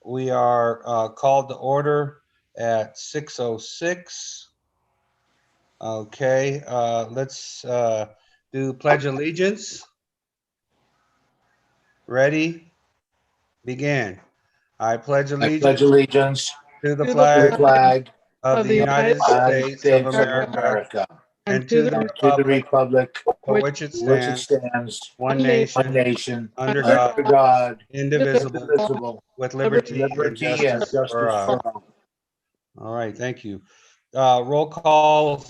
We are called to order at 6:06. Okay, let's do Pledge Allegiance. Ready? Begin. I pledge I pledge allegiance allegiance to the to the flag flag of the United States of States of America America and to the and to the republic republic for which it for which it stands, stands, one one nation, nation, under under God, God, indivisible, indivisible, with with liberty and liberty and justice for justice all. for all. All right, thank you. Roll call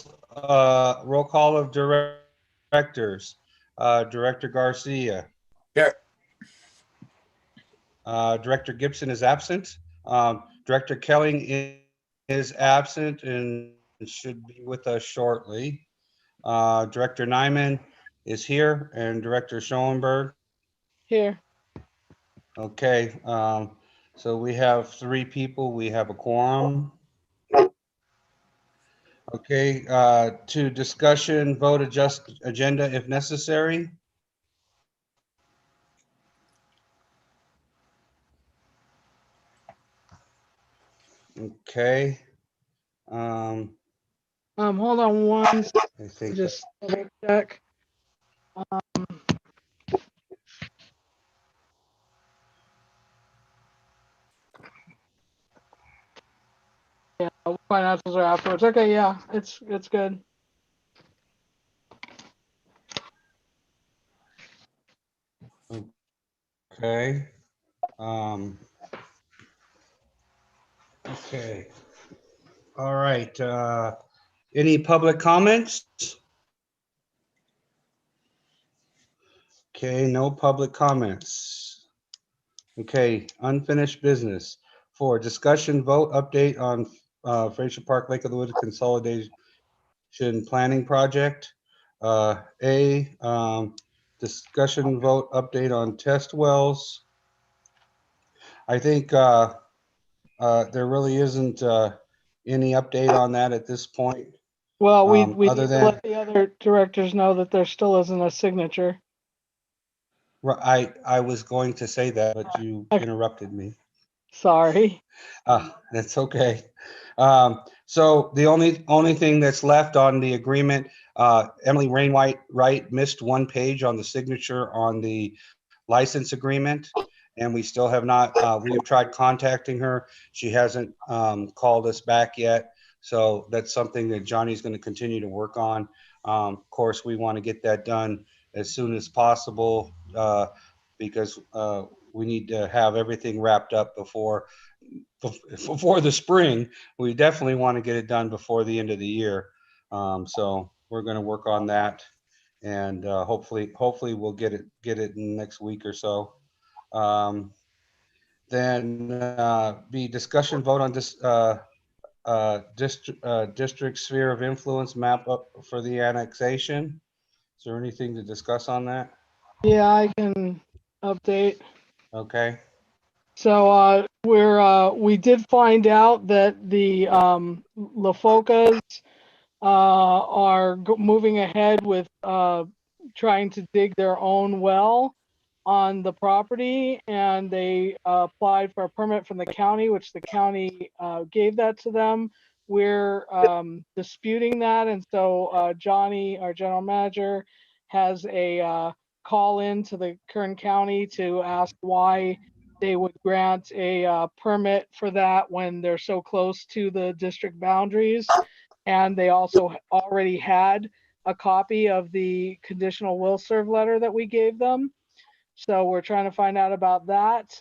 of directors. Director Garcia. Here. Director Gibson is absent. Director Kelling is absent and should be with us shortly. Director Nyman is here, and Director Schoenberg. Here. Okay, so we have 3 people. We have a quorum. Okay, to discussion, vote, adjust agenda if necessary. Okay. Hold on one second, I think just double check. Yeah, financials are afterwards. Okay, yeah, it's good. okay. Okay. All right. Any public comments? Okay, no public comments. Okay, unfinished business. For discussion, vote, update on Fraser Park Lake of the Woods Consolidation Planning Project. Discussion, vote, update on test wells. I think there really isn't any update on that at this point. Well, we Other need to than- let the other directors know that there still isn't a signature. I was going to say that, but you interrupted me. Sorry. That's okay. So the only thing that's left on the agreement, Emily Wright missed one page on the signature on the license agreement, and we still have not. We've tried contacting her. She hasn't called us back yet. So that's something that Johnny's going to continue to work on. Of course, we want to get that done as soon as possible because we need to have everything wrapped up before the spring. We definitely want to get it done before the end of the year. So we're going to work on that, and hopefully we'll get it in the next week or so. Then the discussion vote on this district sphere of influence map up for the annexation. Is there anything to discuss on that? Yeah, I can update. Okay. So we did find out that the LaFocas are moving ahead with trying to dig their own well on the property, and they applied for a permit from the county, which the county gave that to them. We're disputing that, and so Johnny, our general manager, has a call in to the Kern County to ask why they would grant a permit for that when they're so close to the district boundaries. And they also already had a copy of the conditional will serve letter that we gave them. So we're trying to find out about that.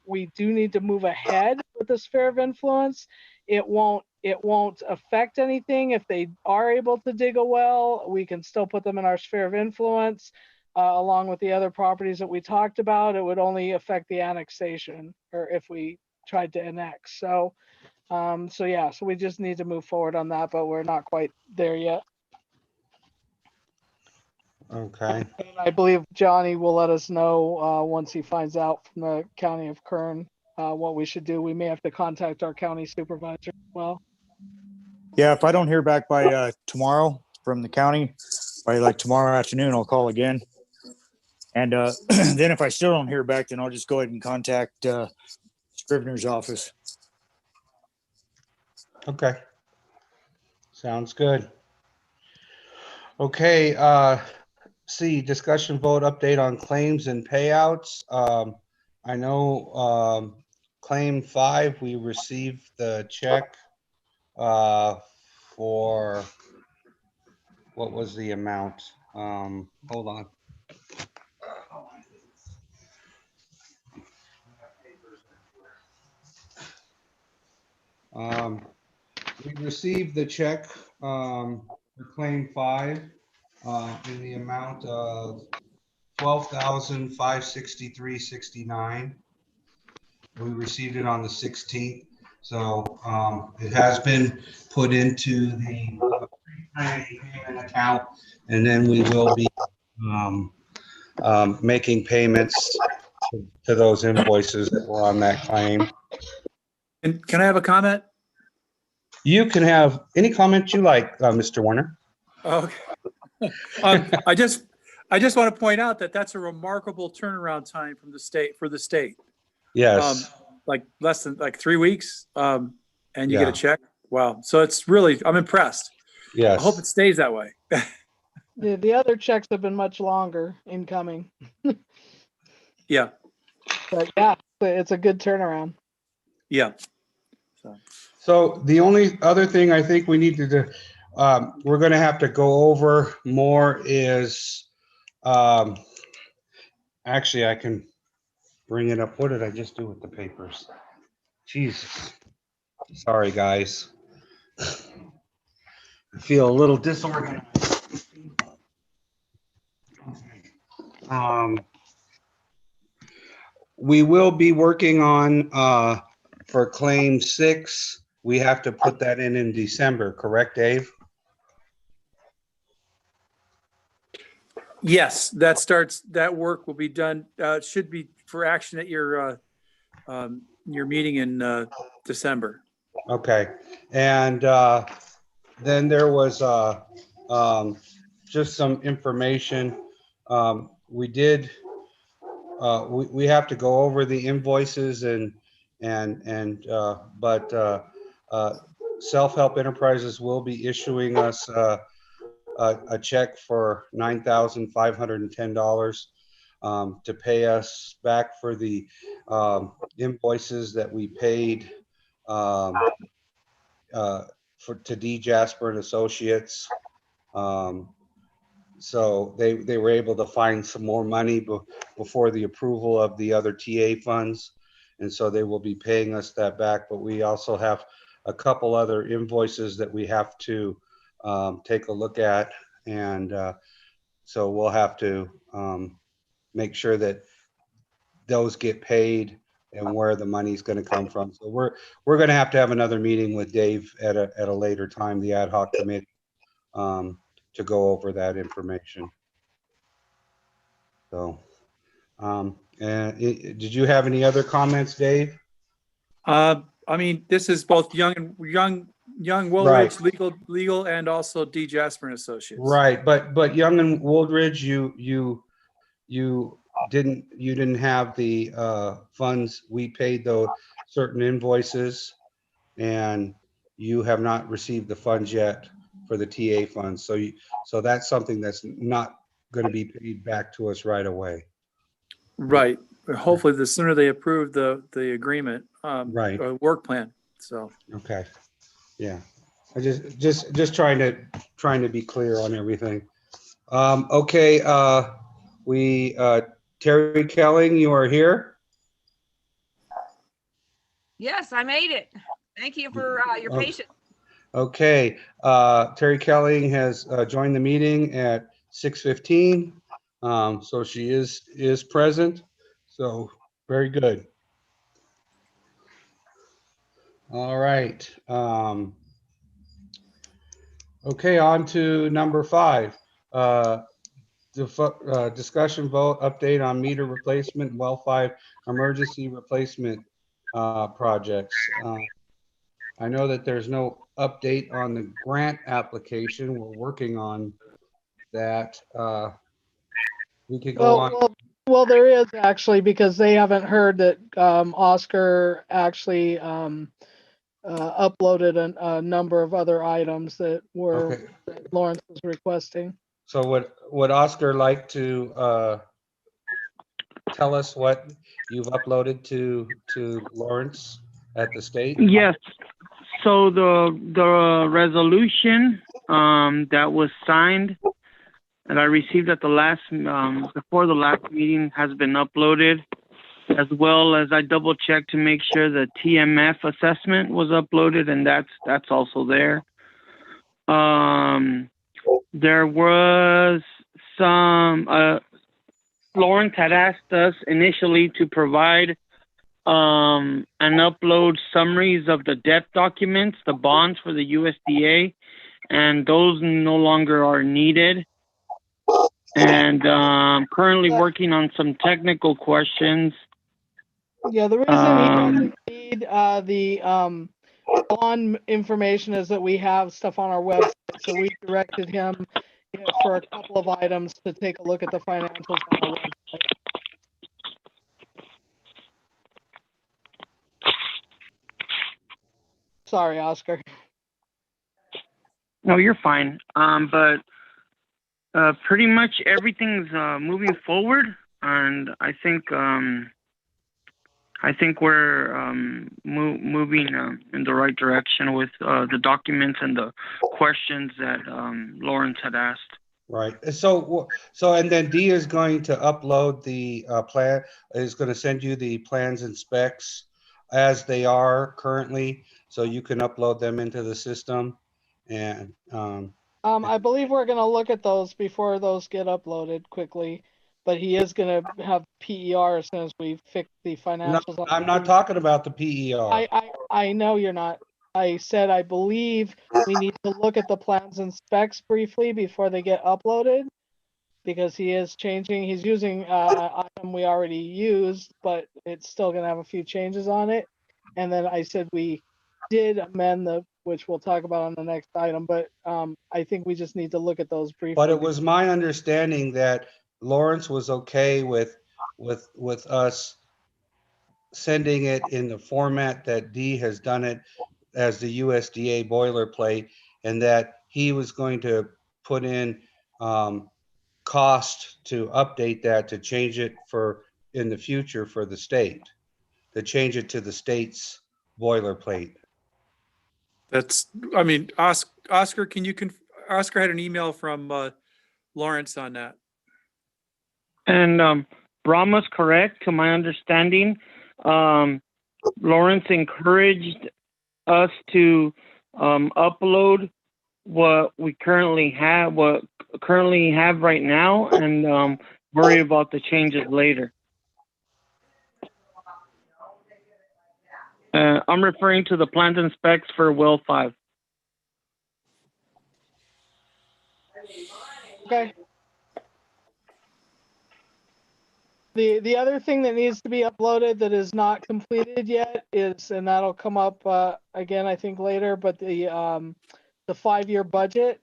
We do need to move ahead with the sphere of influence. It won't affect anything if they are able to dig a well. We can still put them in our sphere of influence along with the other properties that we talked about. It would only affect the annexation, or if we tried to annex. So we just need to move forward on that, but we're not quite there yet. Okay. And I believe Johnny will let us know once he finds out from the county of Kern what we should do. We may have to contact our county supervisor as well. Yeah, if I don't hear back by tomorrow from the county, by like tomorrow afternoon, I'll call again. And then if I still don't hear back, then I'll just go ahead and contact Scrivener's office. Okay. Sounds good. Okay, C, discussion vote update on claims and payouts. I know claim 5, we received the check for, what was the amount? Hold on. We received the check for claim 5 in the amount of $12,563.69. We received it on the 16th, so it has been put into the payment account, and then we will be making payments to those invoices that were on that claim. And can I have a comment? You can have any comment you like, Mr. Warner. Okay. I just want to point out that that's a remarkable turnaround time from the state for the state. Yes. Like less than like 3 weeks, and you Yeah. get a check. Wow. So it's really, I'm impressed. Yes. I hope it stays that way. The other checks have been much longer in coming, Yeah. but yeah, it's a good turnaround. Yeah. So the only other thing I think we need to do, we're going to have to go over more is, actually, I can bring it up. What did I just do with the papers? Jesus. Sorry, guys. I feel a little disorganized. We will be working on, for claim 6, we have to put that in December, correct, Dave? Yes, that work will be done. It should be for action at your meeting in December. Okay, and then there was just some information. We did, we have to go over the invoices but Self-Help Enterprises will be issuing us a check for $9,510 to pay us back for the invoices that we paid to D. Jasper and Associates. So they were able to find some more money before the approval of the other TA funds. And so they will be paying us that back. But we also have a couple other invoices that we have to take a look at. And so we'll have to make sure that those get paid and where the money's going to come from. So we're going to have another meeting with Dave at a later time, the ad hoc committee, to go over that information. So, did you have any other comments, Dave? I mean, this is both young Woolridge, legal, and also D. Jasper and Associates. Right, but Young and Woolridge, you didn't have the funds. We paid those certain invoices, and you have not received the funds yet for the TA funds. So that's something that's not going to be paid back to us right away. Right. Hopefully, the sooner they approve the agreement, Right. or work plan. So. Okay. Yeah. I just trying to be clear on everything. Okay. Terry Kelling, you are here. Yes, I made it. Thank you for your patience. Okay. Terry Kelling has joined the meeting at 6:15. So she is present. So very good. All right. Okay, on to number 5. Discussion vote update on meter replacement and well 5 emergency replacement projects. I know that there's no update on the grant application. We're working on that. we could go on. Well, there is actually, because they haven't heard that Oscar actually uploaded a number of other items that Okay, Lawrence was requesting. so would Oscar like to tell us what you've uploaded to Lawrence at the state? Yes. So the resolution that was signed and I received at the last before the last meeting has been uploaded, as well as I double checked to make sure the TMF assessment was uploaded, and that's also there. There was some Lawrence had asked us initially to provide and upload summaries of the debt documents, the bonds for the USDA, and those no longer are needed. And currently working on some technical questions. Yeah, the reason he doesn't need the bond information is that we have stuff on our website, so we directed him for a couple of items to take a look at the financials on our website. Sorry, Oscar. No, you're fine. But pretty much everything's moving forward, and I think we're moving in the right direction with the documents and the questions that Lawrence had asked. Right. So and then Dee is going to upload the plan, is going to send you the plans and specs as they are currently, so you can upload them into the system. And I believe we're going to look at those before those get uploaded quickly, but he is going to have PER as soon as we fix the financials. no, I'm not talking about the PER. I know you're not. I said I believe we need to look at the plans and specs briefly before they get uploaded, because he is changing. He's using an item we already used, but it's still going to have a few changes on it. And then I said we did amend which we'll talk about on the next item, but I think we just need to look at those briefly. But it was my understanding that Lawrence was okay with us sending it in the format that Dee has done it as the USDA boilerplate, and that he was going to put in cost to update that, to change it for in the future for the state, to change it to the state's boilerplate. I mean, Oscar, Oscar had an email from Lawrence on that. And Brahma's correct, to my understanding. Lawrence encouraged us to upload what we currently have right now, and worry about the changes later. I'm referring to the plans and specs for well 5. Okay. The other thing that needs to be uploaded that is not completed yet is, and that'll come up again I think later, but the 5-year budget.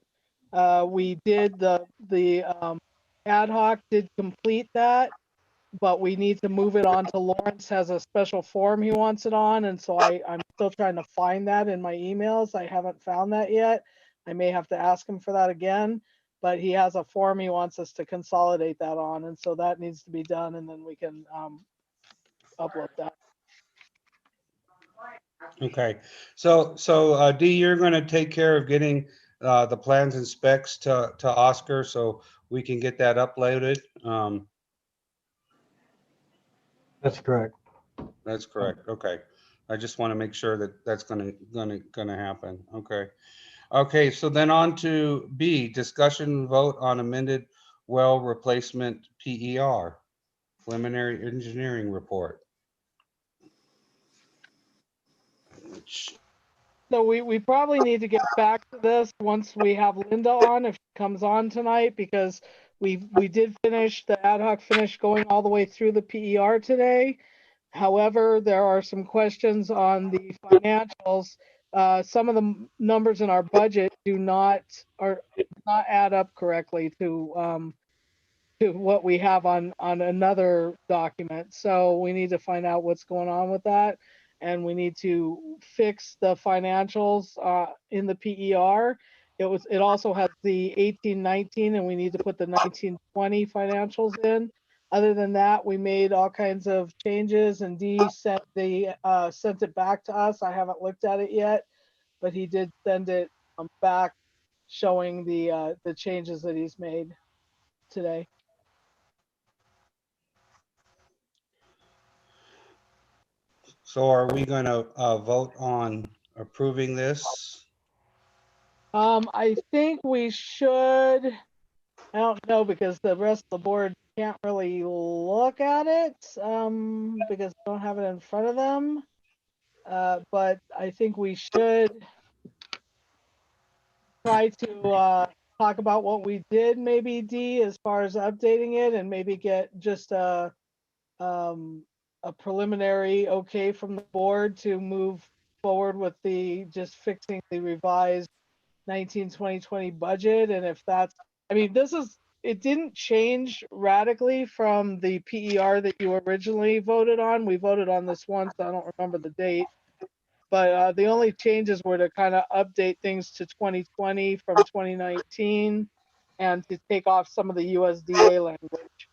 We did the ad hoc did complete that, but we need to move it on to Lawrence. Has a special form he wants it on, and so I'm still trying to find that in my emails. I haven't found that yet. I may have to ask him for that again, but he has a form he wants us to consolidate that on, and so that needs to be done, and then we can upload that. Okay, so Dee, you're going to take care of getting the plans and specs to Oscar, so we can get that uploaded. That's correct. That's correct. Okay, I just want to make sure that that's gonna happen. Okay. So then on to B, discussion and vote on amended well replacement PER, preliminary engineering report. So we probably need to get back to this once we have Linda on, if she comes on tonight, because we did finish the ad hoc going all the way through the PER today. However, there are some questions on the financials. Some of the numbers in our budget do not add up correctly to to what we have on another document. So we need to find out what's going on with that. And we need to fix the financials in the PER. It also has the 18-19, and we need to put the 19-20 financials in. Other than that, we made all kinds of changes, and Dee sent it back to us. I haven't looked at it yet, but he did send it back, showing the changes that he's made today. So are we going to vote on approving this? I think we should. I don't know, because the rest of the board can't really look at it because they don't have it in front of them. But I think we should try to talk about what we did, maybe, Dee, as far as updating it, and maybe get just a preliminary okay from the board to move forward with just fixing the revised 19-20 budget. And if that's, I mean, it didn't change radically from the PER that you originally voted on. We voted on this once, I don't remember the date. But the only changes were to kind of update things to 2020 from 2019 and to take off some of the USDA language.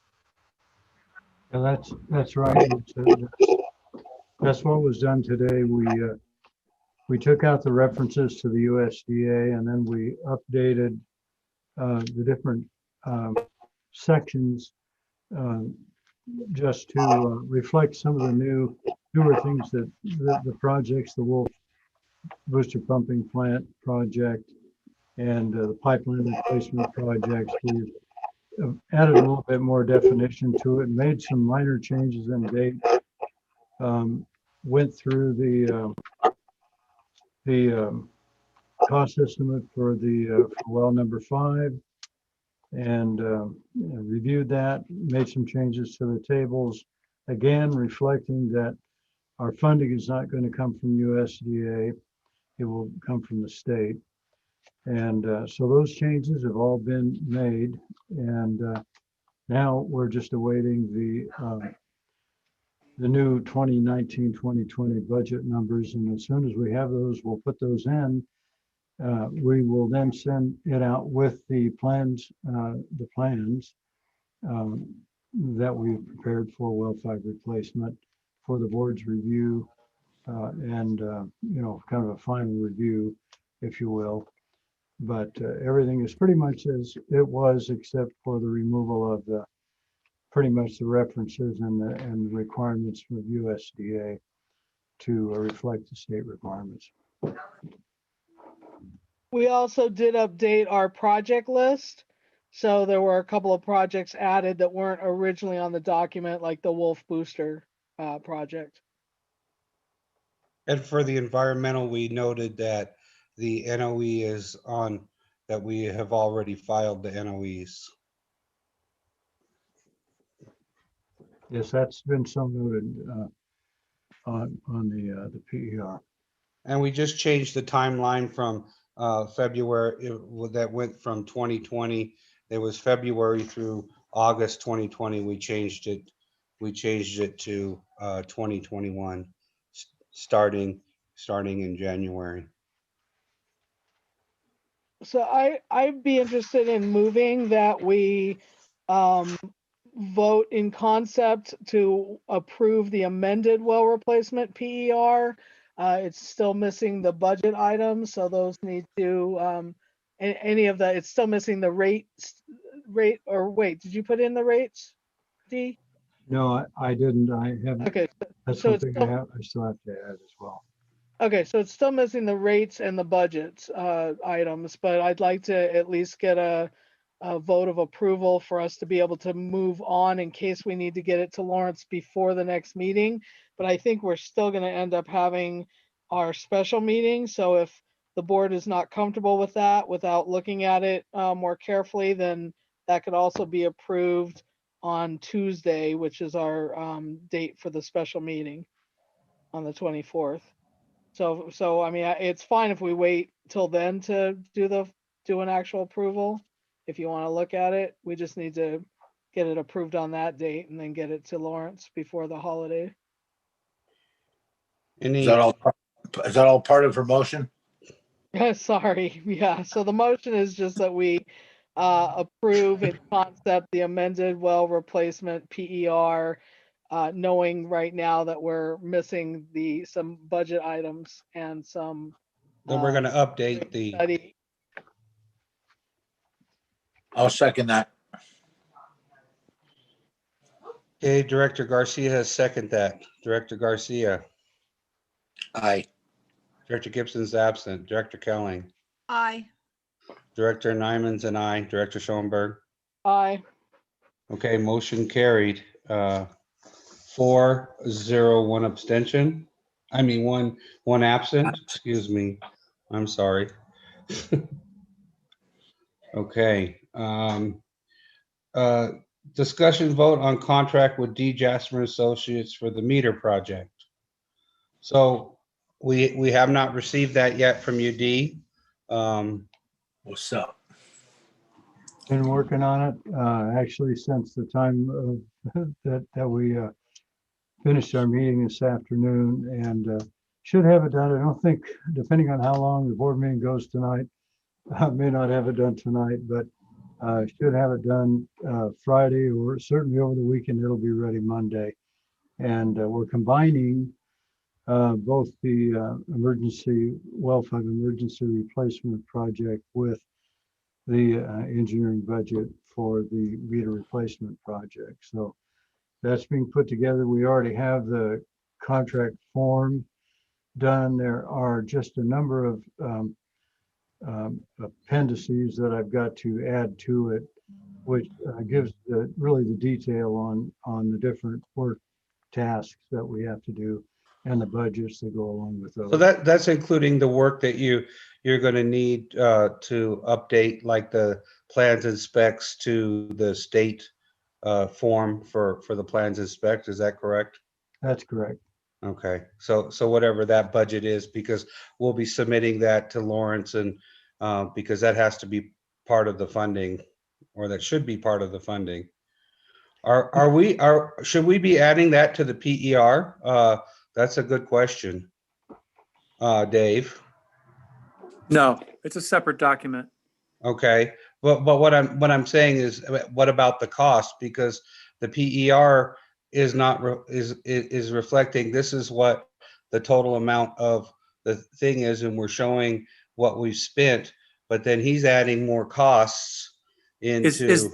Yeah, that's right. That's what was done today. We took out the references to the USDA, and then we updated the different sections just to reflect some of the newer things that the projects, the Wolf Booster Pumping Plant project and the pipeline replacement projects. We've added a little bit more definition to it, made some minor changes in date, went through the cost estimate for for well number 5, and reviewed that, made some changes to the tables, again reflecting that our funding is not going to come from USDA, it will come from the state. And so those changes have all been made, and now we're just awaiting the new 2019-2020 budget numbers, and as soon as we have those, we'll put those in. We will then send it out with the plans that we've prepared for well 5 replacement for the board's review, and kind of a final review, if you will. But everything is pretty much as it was, except for the removal of pretty much the references and the requirements from USDA to reflect the state requirements. We also did update our project list. So there were a couple of projects added that weren't originally on the document, like the Wolf Booster project. And for the environmental, we noted that the NOE is on, that we have already filed the NOEs. Yes, that's been so noted on the PER. And we just changed the timeline from February, that went from 2020. It was February through August 2020. We changed it to 2021, starting in January. So I'd be interested in moving that we vote in concept to approve the amended well replacement PER. It's still missing the budget items, so those need to it's still missing the rate, or wait, did you put in the rates, Dee? No, I didn't. I haven't. Okay, That's so it's something I still have to add as well. okay, so it's still missing the rates and the budgets items, but I'd like to at least get a vote of approval for us to be able to move on in case we need to get it to Lawrence before the next meeting. But I think we're still going to end up having our special meeting. So if the board is not comfortable with that without looking at it more carefully, then that could also be approved on Tuesday, which is our date for the special meeting on the 24th. So I mean, it's fine if we wait till then to do an actual approval. If you want to look at it, we just need to get it approved on that date and then get it to Lawrence before the holiday. Is Any, that all, is that all part of her motion? Sorry, yeah, so the motion is just that we approve in concept the amended well replacement PER, knowing right now that we're missing some budget items and some then we're gonna update the, study. I'll second that. okay, Director Garcia has seconded that. Director Garcia, Aye. Director Gibson's absent, Director Kelling, Aye. Director Nyman's and I, Director Schoenberg. Aye. Okay, motion carried. 4-0, one abstention. I mean, one absent, excuse me. I'm sorry. Okay. Discussion vote on contract with D. Jasmine Associates for the meter project. So we have not received that yet from you, D. What's up? Been working on it, actually since the time that we finished our meeting this afternoon, and should have it done. I don't think, depending on how long the board meeting goes tonight, I may not have it done tonight, but should have it done Friday, or certainly over the weekend. It'll be ready Monday. And we're combining both the emergency well fund emergency replacement project with the engineering budget for the meter replacement project. So that's being put together. We already have the contract form done. There are just a number of appendices that I've got to add to it, which gives really the detail on the different work tasks that we have to do and the budgets that go along with those. So that's including the work that you're going to need to update, like the plans and specs to the state form for the plans and specs. Is that correct? That's correct. Okay, so whatever that budget is, because we'll be submitting that to Lawrence, and because that has to be part of the funding, or that should be part of the funding. Should we be adding that to the PER? That's a good question. Dave. No, it's a separate document. Okay, but what I'm saying is, what about the cost? Because the PER is not is reflecting, this is what the total amount of the thing is, and we're showing what we've spent, but then he's adding more costs into.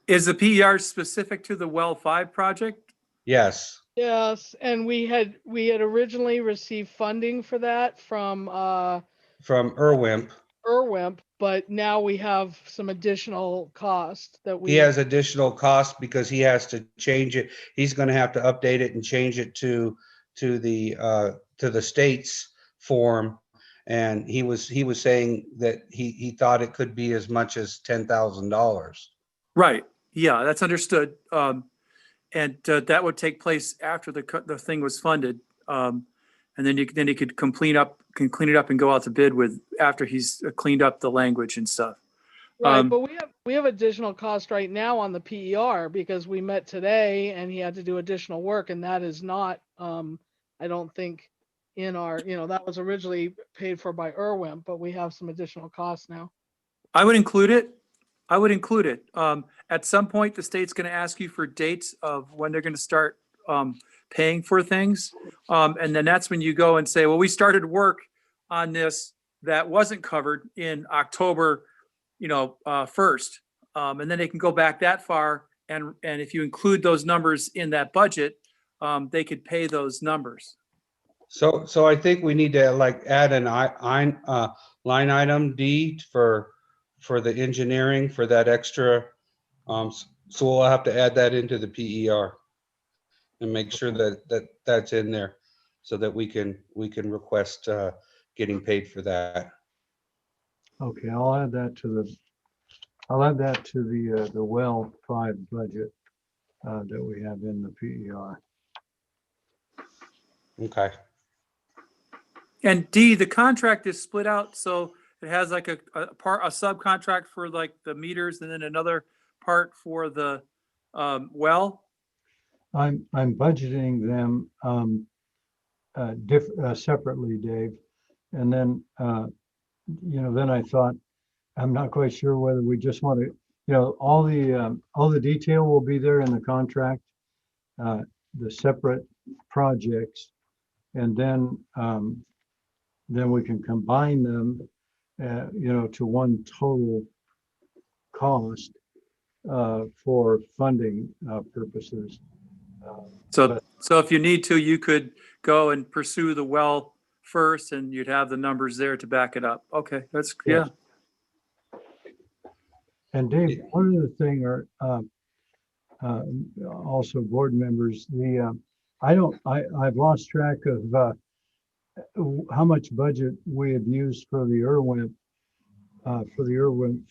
Is the PER specific to the Well 5 project? Yes. Yes, and we had originally received funding for that from IRWIMP, but now we have some additional cost that he has additional costs because he has to change it. He's going to have to update it and change it to the state's form. And he was saying that he thought it could be as much as $10,000. Right. Yeah, that's understood. And that would take place after the thing was funded. And then he could clean it up and go out to bid with after he's cleaned up the language and stuff. Right, but we have additional cost right now on the PER because we met today and he had to do additional work, and that is not I don't think in our, that was originally paid for by IRWIMP, but we have some additional costs now. I would include it. At some point, the state's going to ask you for dates of when they're going to start paying for things. And then that's when you go and say, well, we started work on this that wasn't covered in October, 1st. And then they can go back that far. And if you include those numbers in that budget, they could pay those numbers. So I think we need to add an line item D for the engineering for that extra. So we'll have to add that into the PER and make sure that's in there so that we can request getting paid for that. Okay, I'll add that to the well 5 budget that we have in the PER. Okay. And D, the contract is split out, so it has like a subcontract for like the meters, and then another part for the well? I'm budgeting them separately, Dave. And then, then I thought, I'm not quite sure whether we just want to, all the detail will be there in the contract, the separate projects, and then we can combine them, to one total cost for funding purposes. So if you need to, you could go and pursue the well first and you'd have the numbers there to back it up. Okay, that's, yeah. And Dave, one other thing, or also board members, I've lost track of how much budget we have used for the Irwin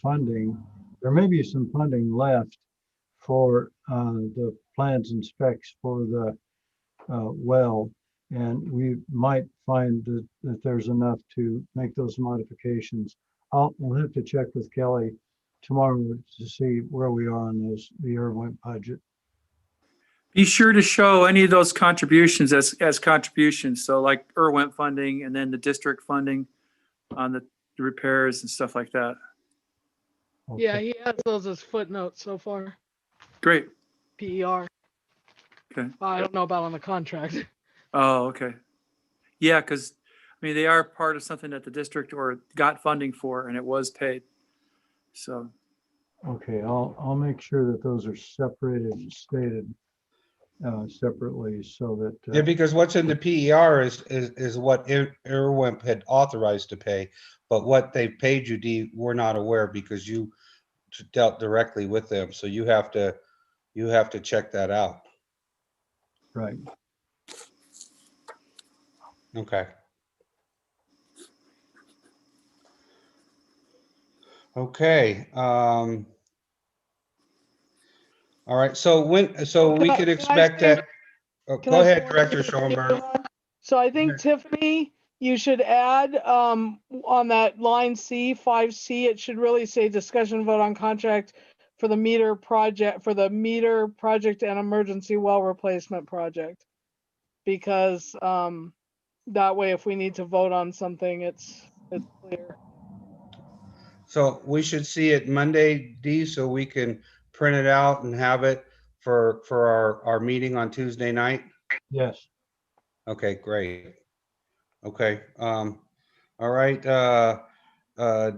funding. There may be some funding left for the plans and specs for the well, and we might find that there's enough to make those modifications. We'll have to check with Kelly tomorrow to see where we are on the Irwin budget. Be sure to show any of those contributions as contributions. So like Irwin funding and then the district funding on the repairs and stuff like that. Okay. Yeah, he has those as footnotes so far. Great. PER. Okay. I don't know about on the contract. Oh, okay. Yeah, because I mean, they are part of something that the district or got funding for and it was paid. So. Okay, I'll make sure that those are separated and stated separately so that. Yeah, because what's in the PER is what Irwin had authorized to pay, but what they paid you, Dee, we're not aware because you dealt directly with them. So you have to check that out. Right. Okay. Okay. All right. So we could expect that. Oh, Can go I ahead, forward Director you the Schoenberg. one? So I think Tiffany, you should add on that line C, 5C, it should really say discussion vote on contract for the meter project and emergency well replacement project. Because that way, if we need to vote on something, it's clear. So we should see it Monday, Dee, so we can print it out and have it for our meeting on Tuesday night. Yes. Okay, great. Okay. All right.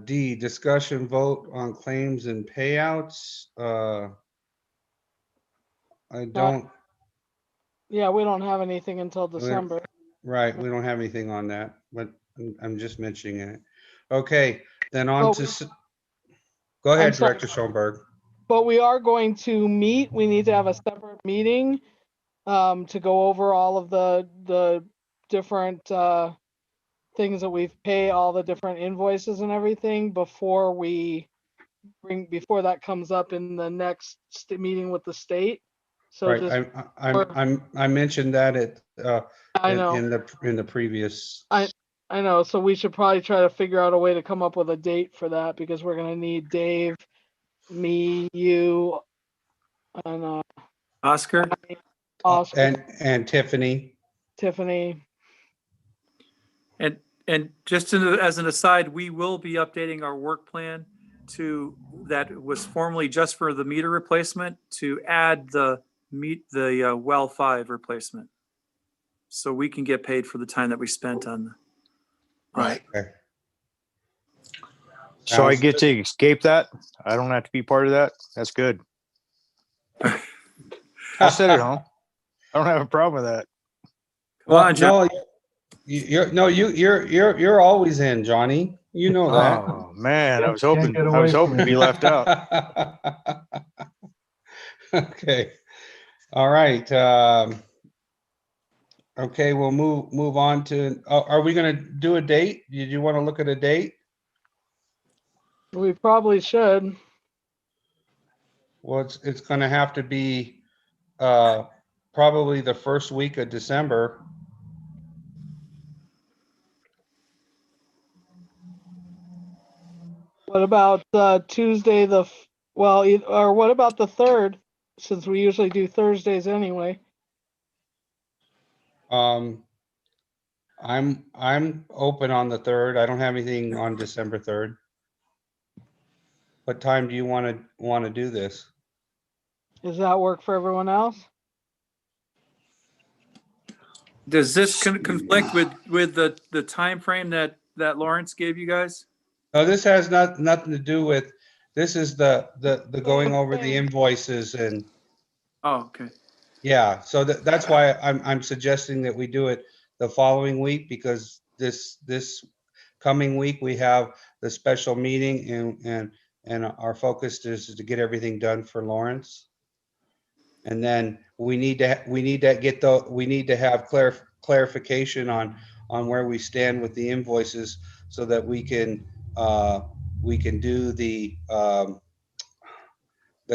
D, discussion vote on claims and payouts. I don't, Yeah, we don't have anything until December. right, we don't have anything on that, but I'm just mentioning it. Okay, then on Oh, to, go ahead, I'm sorry. Director Schoenberg. But we are going to meet. We need to have a separate meeting to go over all of the different things that we've paid, all the different invoices and everything before that comes up in the next meeting with the state. So Right, just I mentioned that I know. in the previous. I know. So we should probably try to figure out a way to come up with a date for that because we're gonna need Dave, me, you, and Oscar? Oscar, And Tiffany. Tiffany. And just as an aside, we will be updating our work plan to that was formerly just for the meter replacement to add the well 5 replacement. So we can get paid for the time that we spent on the. Right. Okay. So I get to escape that? I don't have to be part of that? That's good. I'll sit at home. I don't have a problem with that. Come on, John. No, you're always in, Johnny. You know that. Oh man, I was Can't hoping get away from to be it. left out. Okay. All right. Okay, we'll move on to, are we gonna do a date? Did you want to look at a date? We probably should. Well, it's gonna have to be probably the first week of December. What about Tuesday or what about the 3rd? since we usually do Thursdays anyway. I'm open on the 3rd. I don't have anything on December 3rd. What time do you want to do this? Does that work for everyone else? Does this conflict with the time frame that Lawrence gave you guys? No, this has nothing to do with, this is the going over the invoices and, Oh, okay. yeah, so that's why I'm suggesting that we do it the following week, because this coming week, we have the special meeting and our focus is to get everything done for Lawrence. And then we need to have clarification on where we stand with the invoices so that we can do the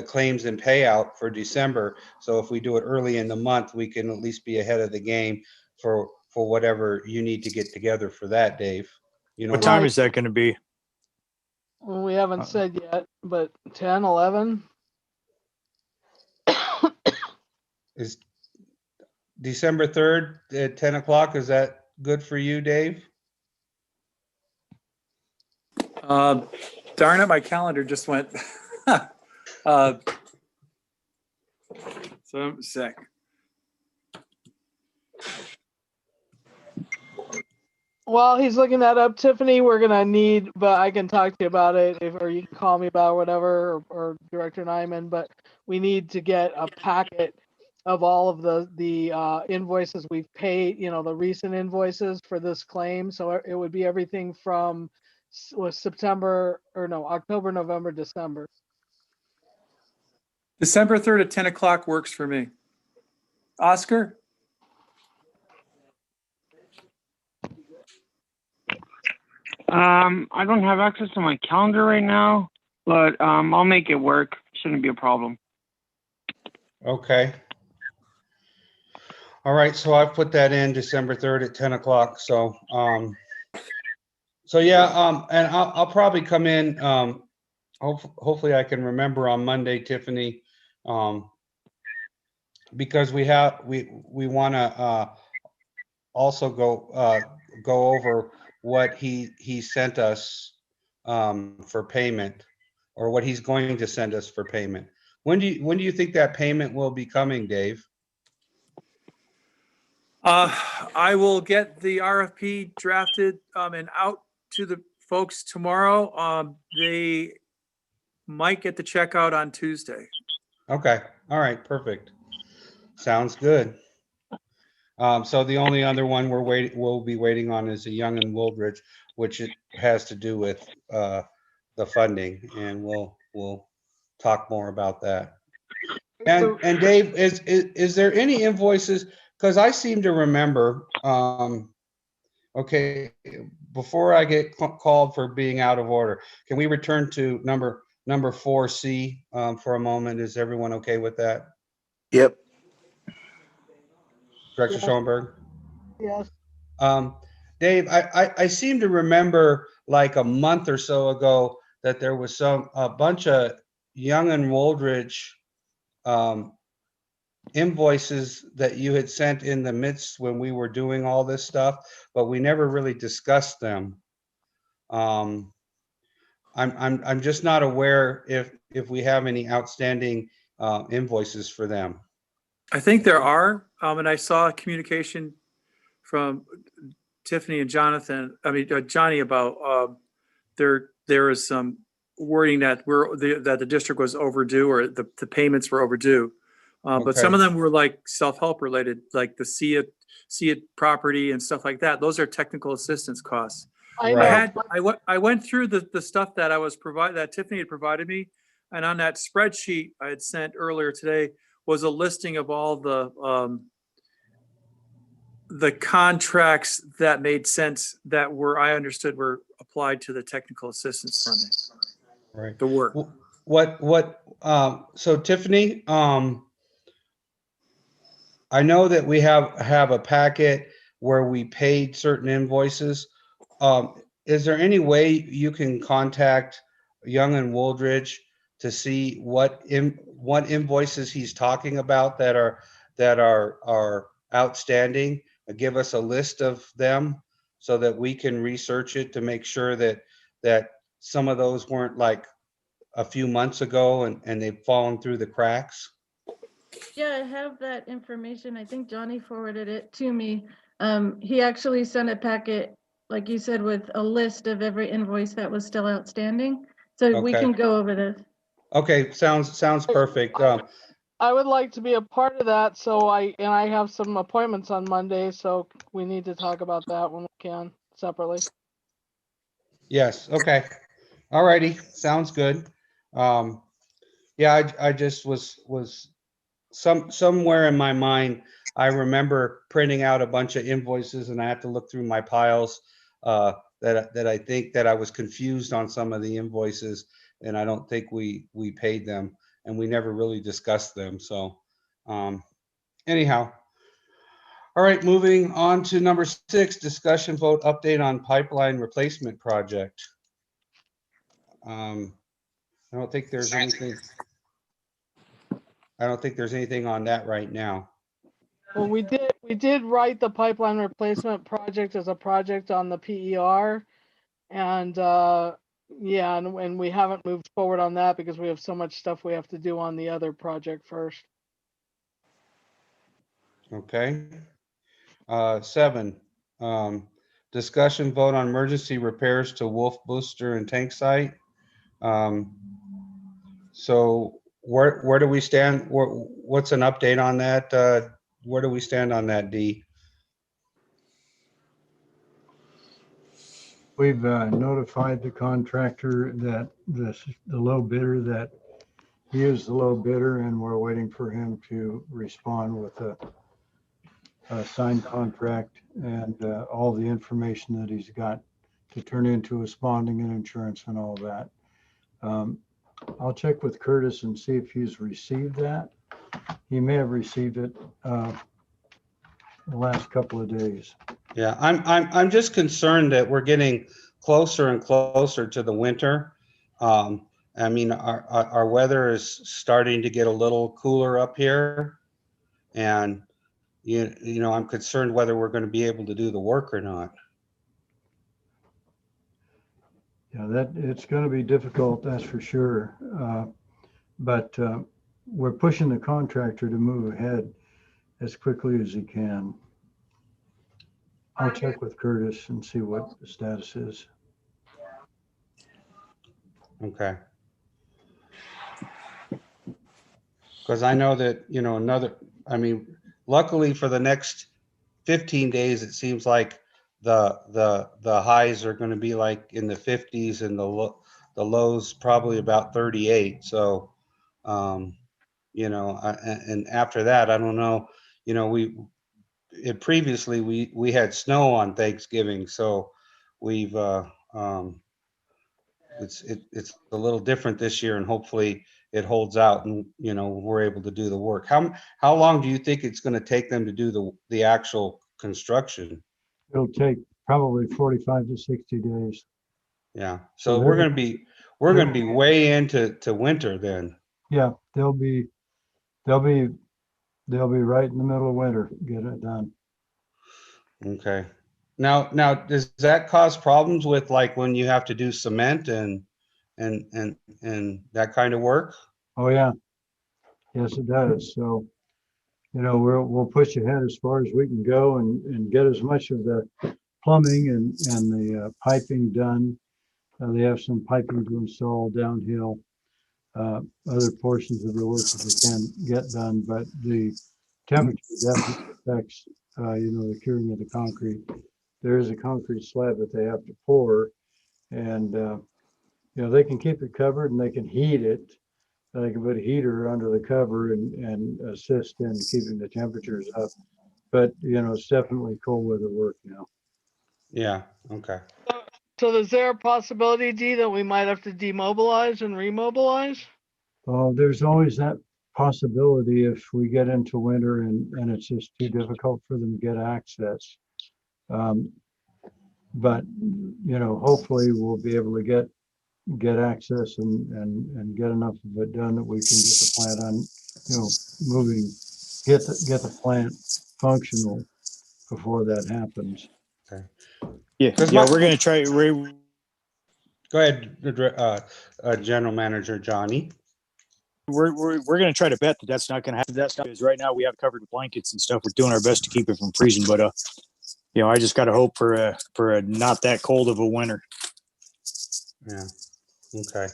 claims and payout for December. So if we do it early in the month, we can at least be ahead of the game for whatever you need to get together for that, Dave. You know, What time is that going to be? Well, we haven't said yet, but 10, 11? is December 3rd at 10 o'clock. Is that good for you, Dave? Darn it, my calendar just went. So I'm sick. While he's looking that up, Tiffany, we're gonna need, but I can talk to you about it, or you can call me about whatever, or Director Nyman, but we need to get a packet of all of the invoices we've paid, the recent invoices for this claim. So it would be everything from October, November, December. December 3rd at 10 o'clock works for me. Oscar? I don't have access to my calendar right now, but I'll make it work. Shouldn't be a problem. Okay. All right, so I've put that in December 3rd at 10 o'clock. So, yeah, and I'll probably come in, hopefully I can remember on Monday, Tiffany, because we want to also go over what he sent us for payment, or what he's going to send us for payment. When do you think that payment will be coming, Dave? I will get the RFP drafted and out to the folks tomorrow. They might get the check out on Tuesday. Okay. All right. Perfect. Sounds good. So the only other one we'll be waiting on is the Young and Wooldridge, which it has to do with the funding, and we'll talk more about that. And Dave, is there any invoices? Because I seem to remember. Okay, before I get called for being out of order, can we return to number 4C for a moment? Is everyone okay with that? Yep. Director Yes. Schoenberg? Yes. Dave, I seem to remember like a month or so ago that there was a bunch of Young and Wooldridge invoices that you had sent in the midst when we were doing all this stuff, but we never really discussed them. I'm just not aware if we have any outstanding invoices for them. I think there are, and I saw a communication from Tiffany and Johnny about there is some wording that that the district was overdue, or the payments were overdue. But some of them were like self-help related, like the see it property and stuff like that. Those are technical assistance costs. I know. I went through the stuff that that Tiffany had provided me, and on that spreadsheet I had sent earlier today was a listing of all the contracts that made sense, that I understood were applied to the technical assistance funding. Right. The work. So Tiffany, I know that we have a packet where we paid certain invoices. Is there any way you can contact Young and Wooldridge to see what invoices he's talking about that are outstanding. Give us a list of them so that we can research it to make sure that some of those weren't like a few months ago and they've fallen through the cracks. Yeah, I have that information. I think Johnny forwarded it to me. He actually sent a packet, like you said, with a list of every invoice that was still outstanding. So we Okay. can go over this. Okay, sounds perfect. I would like to be a part of that, so I have some appointments on Monday, so we need to talk about that when we can separately. Yes, okay. All righty, sounds good. Yeah, I just was somewhere in my mind, I remember printing out a bunch of invoices and I had to look through my piles that I think that I was confused on some of the invoices and I don't think we paid them and we never really discussed them. So anyhow, all right, moving on to number 6, discussion vote update on pipeline replacement project. I don't think there's anything. I don't think there's anything on that right now. Well, we did write the pipeline replacement project as a project on the PER, and yeah, and we haven't moved forward on that because we have so much stuff we have to do on the other project first. Okay. 7, discussion vote on emergency repairs to Wolf Booster and tank site. So where do we stand? What's an update on that? Where do we stand on that, D? We've notified the contractor that the low bidder, that he is the low bidder, and we're waiting for him to respond with a signed contract and all the information that he's got to turn into his bonding and insurance and all that. I'll check with Curtis and see if he's received that. He may have received it the last couple of days. Yeah, I'm just concerned that we're getting closer and closer to the winter. I mean, our weather is starting to get a little cooler up here, and you know, I'm concerned whether we're going to be able to do the work or not. Yeah, that it's going to be difficult, that's for sure. But we're pushing the contractor to move ahead as quickly as he can. I'll check with Curtis and see what the status is. Okay. Because I know that, you know, I mean, luckily for the next 15 days, it seems like the highs are going to be like in the 50s and the lows probably about 38. So, you know, and after that, I don't know, you know, previously we had snow on Thanksgiving, so we've it's a little different this year, and hopefully it holds out, and you know we're able to do the work. How long do you think it's going to take them to do the actual construction? It'll take probably 45 to 60 days. Yeah, So so we're going to be way into winter then. Yeah, they'll be right in the middle of winter, get it done. Okay. Now, does that cause problems with like when you have to do cement and that kind of work? Oh, yeah. Yes, it does. So, you know, we'll push ahead as far as we can go and get as much of the plumbing and the piping done. They have some piping to install downhill. Other portions of the work that they can get done, but the temperature definitely affects, you know, the curing of the concrete. There is a concrete slab that they have to pour, and you know, they can keep it covered and they can heat it. They can put a heater under the cover and assist in keeping the temperatures up. But you know, it's definitely cold weather work now. Yeah. Okay. So is there a possibility, D, that we might have to demobilize and remobilize? Well, there's always that possibility if we get into winter and it's just too difficult for them to get access. But, you know, hopefully we'll be able to get get access and get enough of it done that we can get the plant on, moving, get the plant functional before that happens. Okay. Yeah, Because yeah, we're gonna try. Go ahead, General Manager Johnny. We're gonna try to bet that that's not gonna happen. That's not, because right now we have covered blankets and stuff. We're doing our best to keep it from freezing, but I just gotta hope for a not that cold of a winter. Yeah. Okay.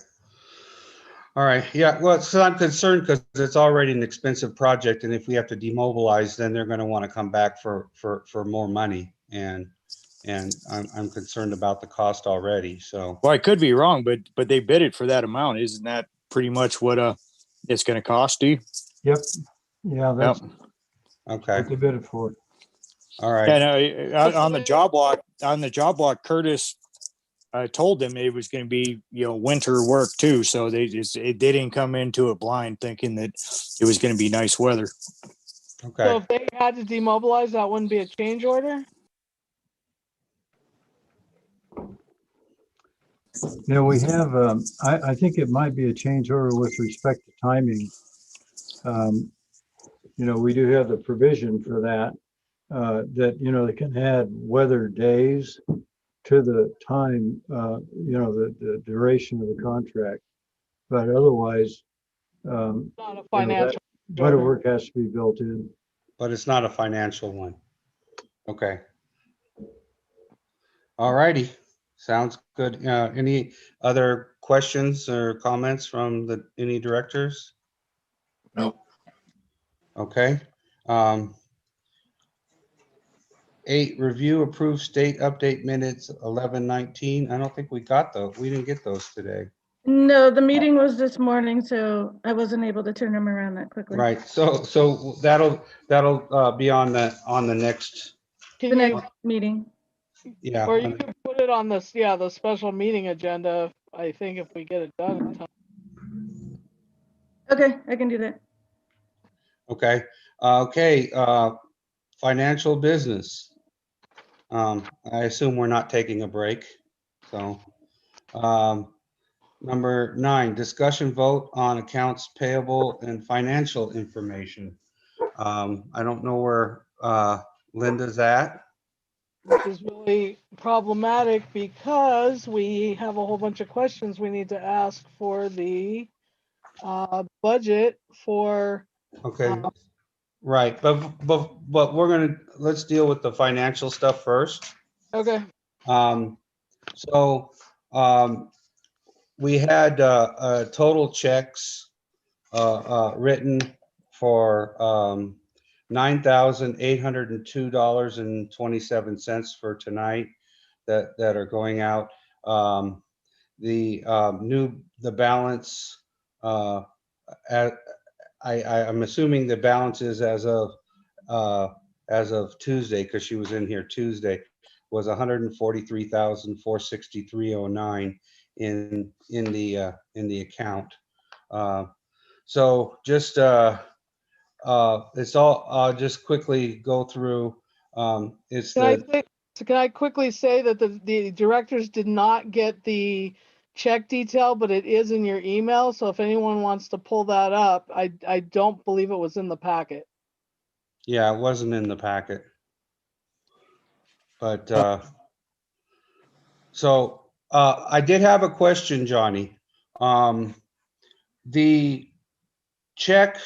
All right. Yeah. Well, so I'm concerned because it's already an expensive project, and if we have to demobilize, then they're going to want to come back for more money, and I'm concerned about the cost already. So. Well, I could be wrong, but they bid it for that amount. Isn't that pretty much what it's gonna cost, Steve? Yep. Yeah, that's Okay. what they bid it for. All right. And on the job block, Curtis told them it was going to be winter work too, so they didn't come into it blind thinking that it was going to be nice weather. Okay. So if they had to demobilize, that wouldn't be a change order? We have, I think it might be a change order with respect to timing. We do have the provision for that, that, they can add weather days to the time, the duration of the contract. But otherwise, Not a financial. weather work has to be built in. But it's not a financial one. Okay. All righty. Sounds good. Any other questions or comments from any directors? Nope. Okay. 8, review approved state update minutes 11/19. I don't think we got those. We didn't get those today. No, the meeting was this morning, so I wasn't able to turn them around that quickly. Right. So that'll be on the next. The next meeting. Yeah. Or you could put it on the special meeting agenda, I think, if we get it done in time. Okay, I can do that. Okay. Okay. Financial business. I assume we're not taking a break. So, number 9, discussion vote on accounts payable and financial information. I don't know where Linda's at. Which is really problematic because we have a whole bunch of questions we need to ask for the budget for. Okay. Right. But let's deal with the financial stuff first. Okay. So we had total checks written for $9,802.27 for tonight that are going out. The balance I'm assuming the balance is as of Tuesday, because she was in here Tuesday, was $143,463.09 in the account. So just it's all. I'll just quickly go through. Can I quickly say that the directors did not get the check detail, but it is in your email. So if anyone wants to pull that up, I don't believe it was in the packet. Yeah, it wasn't in the packet. But so I did have a question, Johnny. The check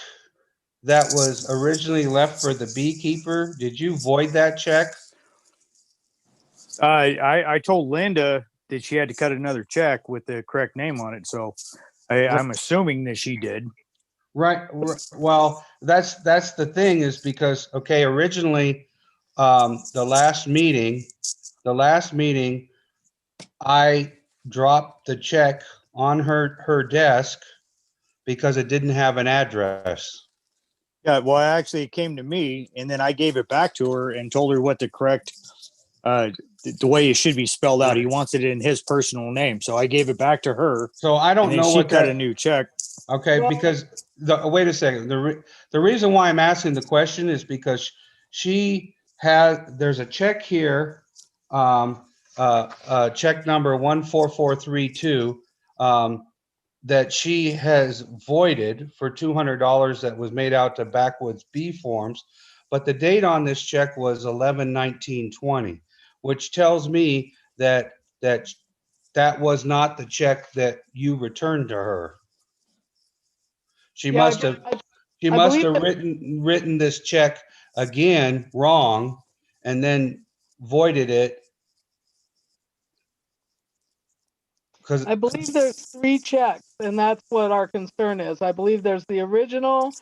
that was originally left for the beekeeper, did you void that check? I told Linda that she had to cut another check with the correct name on it, so I'm assuming that she did. Right. Well, that's the thing, is because, okay, originally, the last meeting, I dropped the check on her desk because it didn't have an address. Yeah, well, actually, it came to me, and then I gave it back to her and told her what the correct, the way it should be spelled out. He wants it in his personal name, so I gave it back to her. So I don't know what she cut a new check. Okay, because wait a second. The reason why I'm asking the question is because there's a check here, check number 14432, that she has voided for $200 that was made out to Backwoods B Forms, but the date on this check was 11/19/20, which tells me that that was not the check that you returned to her. She Yeah, must have I believe that- written this check again wrong and then voided it because I believe there's 3 checks, and that's what our concern is. I believe there's the original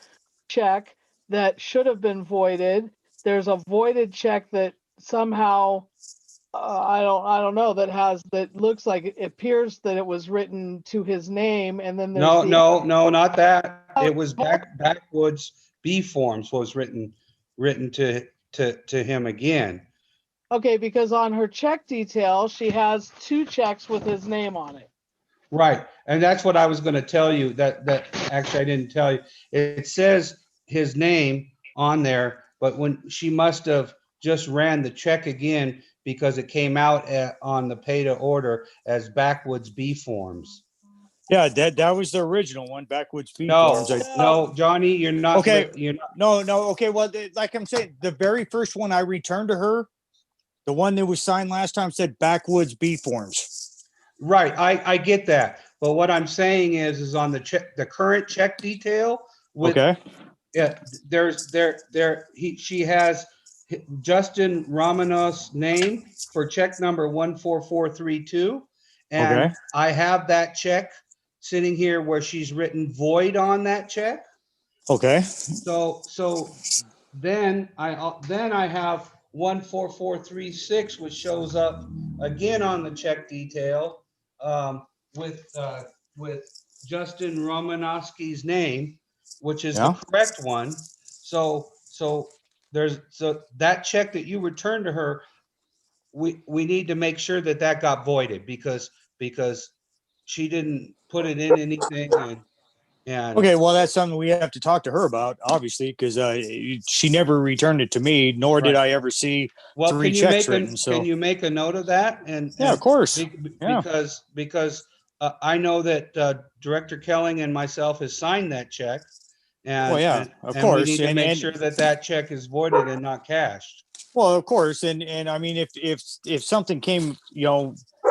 check that should have been voided. There's a voided check that somehow, I don't know, that looks like it appears that it was written to his name, and then there's no, not that. It was Backwoods B Forms was written to him again. Okay, because on her check detail, she has 2 checks with his name on it. Right. And that's what I was going to tell you that actually I didn't tell you. It says his name on there, but when she must have just ran the check again because it came out on the pay to order as Backwoods B Forms. Yeah, that was the original one, Backwoods B No, Forms. no, Johnny, you're not. Okay. You're not. No. Okay. Well, like I'm saying, the very first one I returned to her, the one that was signed last time said Backwoods B Forms. Right. I get that. But what I'm saying is on the check, the current check detail with, Okay. yeah, she has Justin Romanos' name for check number 14432. And Okay. I have that check sitting here where she's written void on that check. Okay. So then I have 14436, which shows up again on the check detail with Justin Romanowski's name, which is the Yeah. correct one. So that check that you returned to her, we need to make sure that got voided because she didn't put it in anything and Okay. Well, that's something we have to talk to her about, obviously, because she never returned it to me, nor did Right. I ever see well, 3 checks written. So can you make a note of that? yeah, of course. Yeah. Because I know that Director Kelling and myself has signed that check, and Well, yeah, of we course. need to make And sure that check is voided and not cashed. well, of course. And I mean, if something came,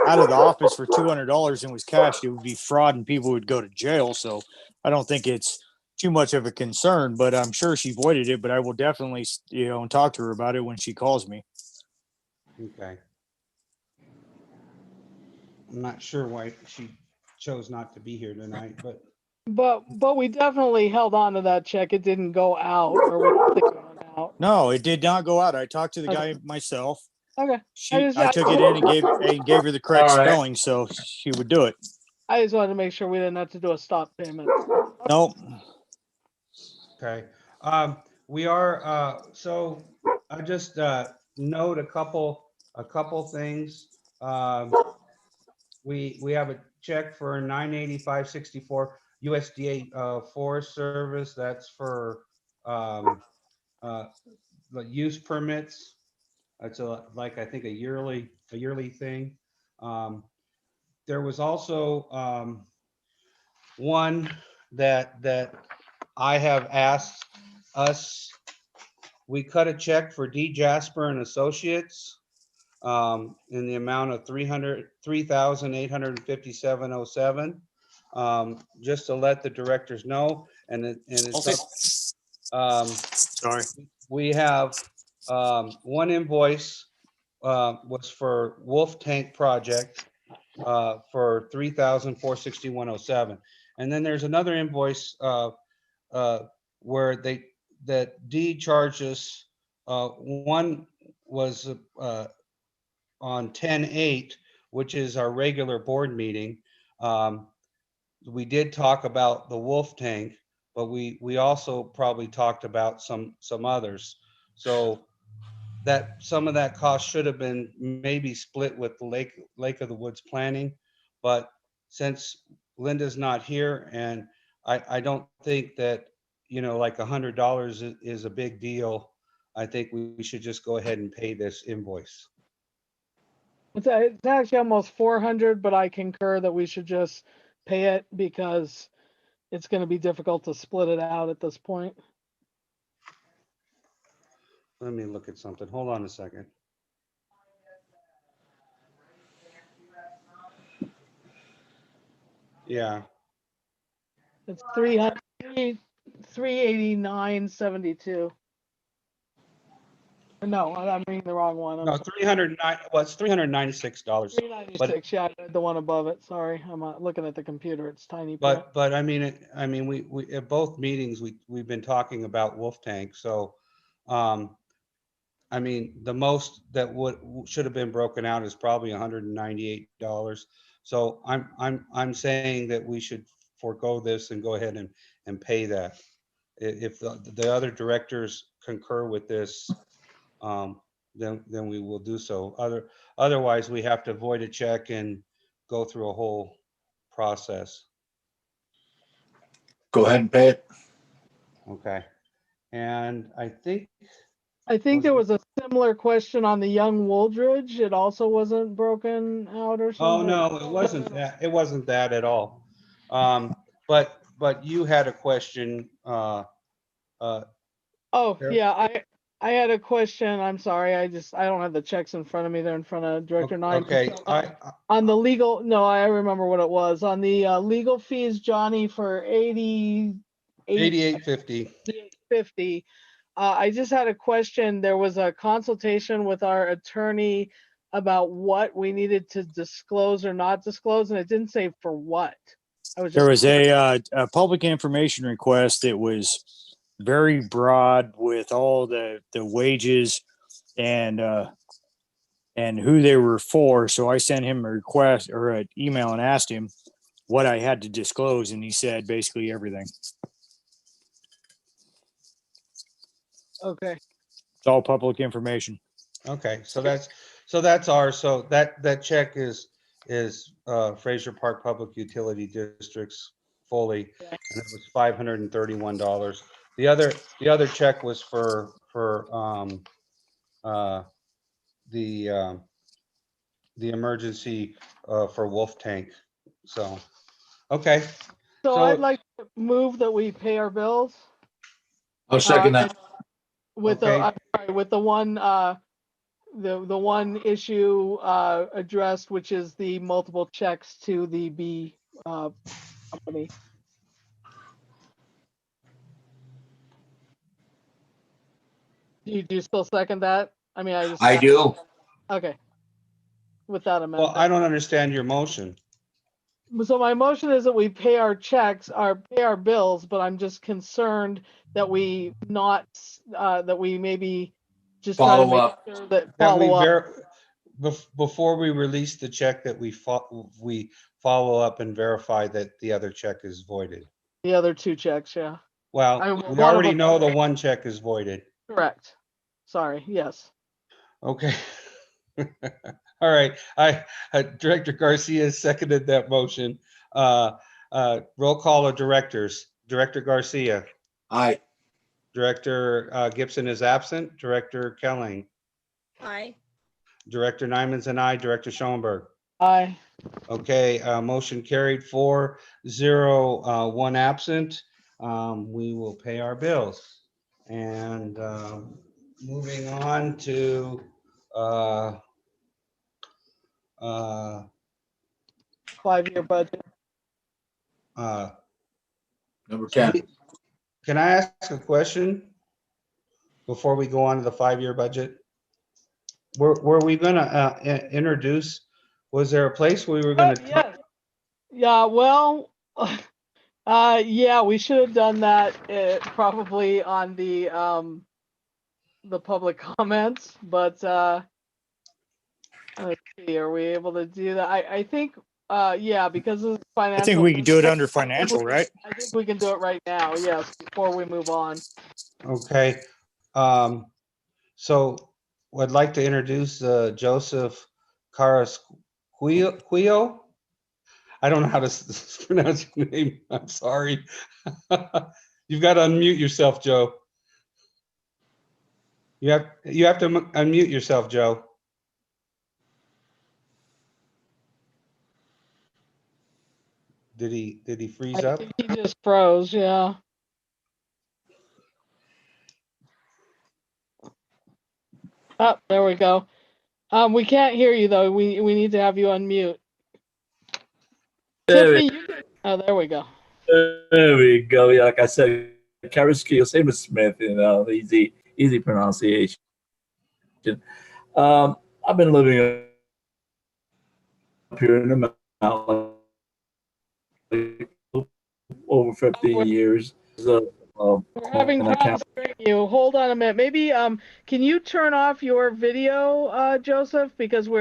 out of the office for $200 and was cashed, it would be fraud and people would go to jail. So I don't think it's too much of a concern, but I'm sure she voided it, but I will definitely, talk to her about it when she calls me. Okay. I'm not sure why she chose not to be here tonight, but But we definitely held on to that check. It didn't go out, or we don't think it went out. No, it did not go out. I talked to the guy myself. Okay. I took it in and gave her the correct All right. spelling, so she would do it. I just wanted to make sure we didn't have to do a stop payment. Nope. okay. We are so I just note a couple things. We have a check for 985.64 USDA Forest Service. That's for the use permits. It's I think a yearly thing. There was also one that I have asked us. We cut a check for D. Jasper and Associates in the amount of $3,857.07. Just to let the directors know, and it's up, Sorry. we have one invoice was for Wolf Tank Project for $3,461.07, and then there's another invoice where that D charges. One was on 10/8, which is our regular board meeting. We did talk about the Wolf Tank, but we also probably talked about some others. So that some of that cost should have been maybe split with the Lake of the Woods planning, but since Linda's not here and I don't think that like $100 is a big deal. I think we should just go ahead and pay this invoice. It's actually almost 400, but I concur that we should just pay it because it's gonna be difficult to split it out at this point. Let me look at something. Hold on a second. Yeah, It's 389.72. No, I'm reading the wrong one. I'm no, sorry. 309, well, it's $396. 396, yeah, I read the one above it. Sorry, I'm looking at the computer. It's tiny. print. But I mean, we, at both meetings, we've been talking about Wolf Tank, so, I mean, the most that should have been broken out is probably $198. So I'm saying that we should forego this and go ahead and pay that. If the other directors concur with this, then we will do so. Otherwise, we have to void a check and go through a whole process. Go ahead and pay it. Okay. And I think, I think there was a similar question on the Young Wooldridge. It also wasn't broken out or oh, something. no, it wasn't that. It wasn't that at all. But you had a question, Oh, There- yeah, I had a question. I'm sorry. I don't have the checks in front of me. They're in front of Director Nine. okay, On the legal, no, I remember what it was. On the legal fees, Johnny, for 88.50. 50. I just had a question. There was a consultation with our attorney about what we needed to disclose or not disclose, and it didn't say for what. There was a public information request that was very broad with all the wages and who they were for. So I sent him a request or an email and asked him what I had to disclose, and he said basically everything. Okay. It's all public information. Okay, so that's ours. So that check is Fraser Park Public Utility District's fully, and it was $531. The other check was for the emergency for Wolf Tank. So, okay, So So- I'd like to move that we pay our bills I'll second that. with Okay. I'm sorry, with the one the one issue addressed, which is the multiple checks to the B company. Do you still second that? I mean, I do. Okay. With that well, amendment. I don't understand your motion. So my motion is that we pay our checks, pay our bills, but I'm just concerned that we that we maybe just try to Follow make up. sure that That we follow up before we release the check, that we follow up and verify that the other check is voided. the other two checks. Yeah, Well, I- we one of already them- know the one check is voided. correct. Sorry. Yes. Okay. All right. Director Garcia seconded that motion. Roll call of directors. Director Garcia. Aye. Director Gibson is absent. Director Kelling. Aye. Director Nyman's and I. Director Schoenberg. Aye. Okay, motion carried 4-0, one absent. We will pay our bills. And moving on to 5-year budget. Number 10. Can I ask a question before we go on to the 5-year budget? Were we gonna introduce, was there a place we were gonna? Yes. Yeah. Well. Yeah, we should have done that probably on the public comments, but let's see, are we able to do that? I think yeah, because of financial. I think we can do it under financial, right? I think we can do it right now, yes, before we move on. Okay, so I'd like to introduce Joseph Carrasquillo. I don't know how to pronounce your name. I'm sorry. You've got to unmute yourself, Joe. You have to unmute yourself, Joe. Did he freeze I up? think he just froze, yeah. Oh, there we go. We can't hear you though. We need to have you unmute. There we, Tiffany, you can, oh, there we go. there we go. Yeah, like I said, Karaski, same as Smith, easy pronunciation. I've been living up here in the mountains like, over 15 years. So, We're having and I problems count. hearing you. Hold on a minute. Maybe can you turn off your video, Joseph? Because we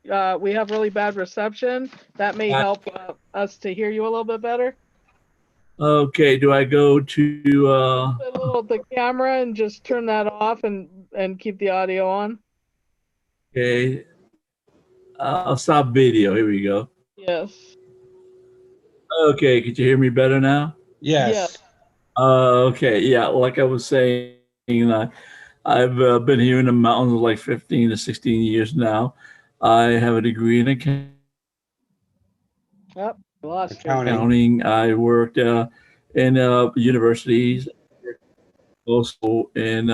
have really bad reception. That may help us to hear you a little bit better. Okay, do I go to The camera and just turn that off and keep the audio on. okay, I'll stop video. Here we go. Yes. Okay, could you hear me better now? Yes. Okay, yeah, like I was saying, I've been here in the mountains like 15 to 16 years now. I have a degree in Yep. Lost accounting. I worked in universities, also in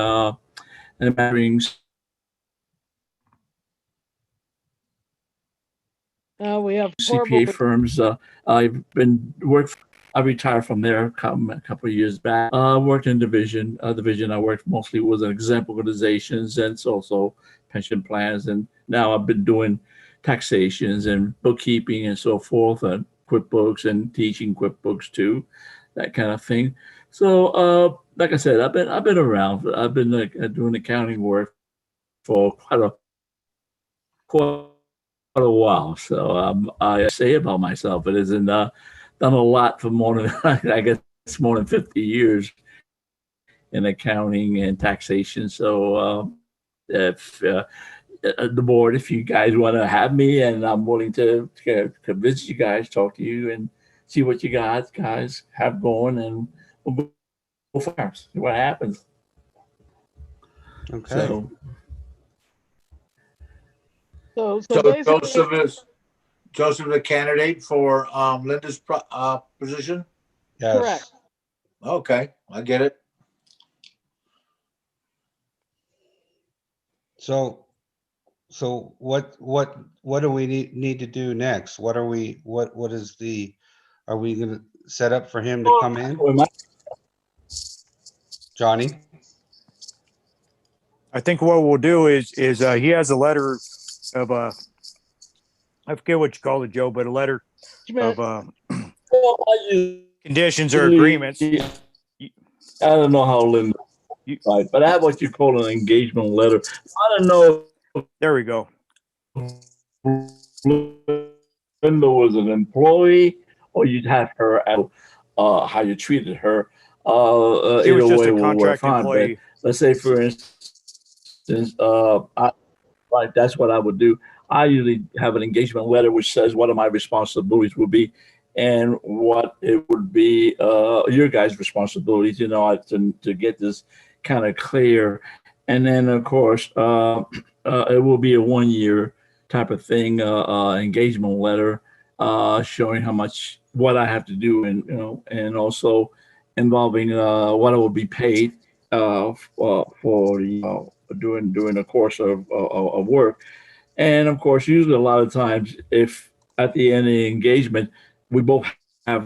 managing We have CPA firms. I've been worked. I retired from there a couple of years back. Worked in division. Division I worked mostly was in exempt organizations and it's also pension plans. And now I've been doing taxations and bookkeeping and so forth, and QuickBooks and teaching QuickBooks too, that kind of thing. So, like I said, I've been around. I've been doing accounting work for quite a while. So I say about myself, it isn't done a lot for more than I guess more than 50 years in accounting and taxation. So if the board, if you guys want to have me, and I'm willing to visit you guys, talk to you, and see what you guys have going, and we'll go from there. See what happens. Okay. So So basically, Joseph the candidate for Linda's position? Yes. correct. Okay, I get it. So what do we need to do next? What are we going to set up for him to come in? Johnny? I think what we'll do is he has a letter of I forget what you call it, Joe, but a letter of conditions or agreements. I don't know how Linda, right, but I have what you call an engagement letter. I don't know. There we go. Linda was an employee, or you'd have her as how you treated her. She was Either just way a will work contract fine. employee. But let's say, for instance, right, that's what I would do. I usually have an engagement letter which says what are my responsibilities would be, and what it would be your guys' responsibilities. To get this kind of clear, and then of course it will be a 1 year type of thing, engagement letter showing what I have to do, and also involving what I will be paid for during the course of work. And of course, usually a lot of times, if at the end of the engagement, we both have,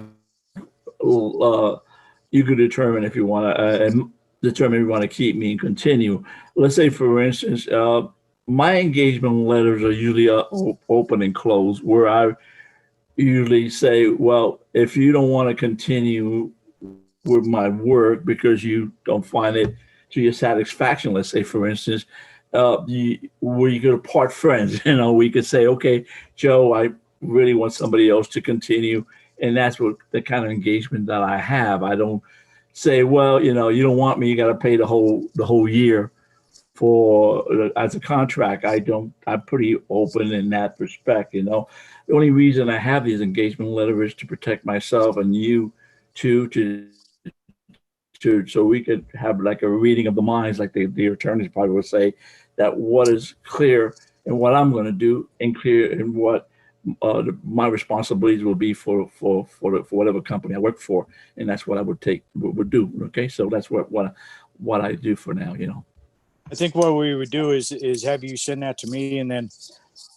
you could determine if you want to determine if you want to keep me and continue. Let's say, for instance, my engagement letters are usually open and closed, where I usually say, well, if you don't want to continue with my work because you don't find it to your satisfaction, let's say, for instance, we could part friends. We could say, okay, Joe, I really want somebody else to continue, and that's what the kind of engagement that I have. I don't say, well, you don't want me, you got to pay the whole year for as a contract. I'm pretty open in that respect. The only reason I have these engagement letters is to protect myself and you too, so we could have like a reading of the minds, like the attorneys probably would say, that what is clear and what I'm going to do, and clear and what my responsibilities will be for whatever company I work for, and that's what I would do. Okay, so that's what I do for now. I think what we would do is have you send that to me, and then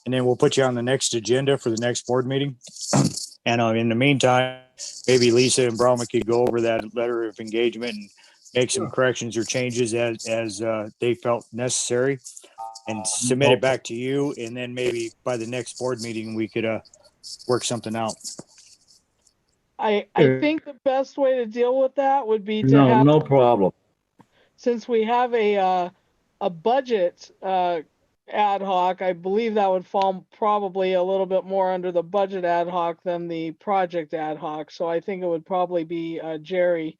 we'll put you on the next agenda for the next board meeting. And in the meantime, maybe Lisa and Brahma could go over that letter of engagement and make some corrections or changes as they felt necessary, and submit it back to you. And then maybe by the next board meeting, we could work something out. I think the best way to deal with that would be to No, have, no problem. since we have a budget ad hoc, I believe that would fall probably a little bit more under the budget ad hoc than the project ad hoc. So I think it would probably be Jerry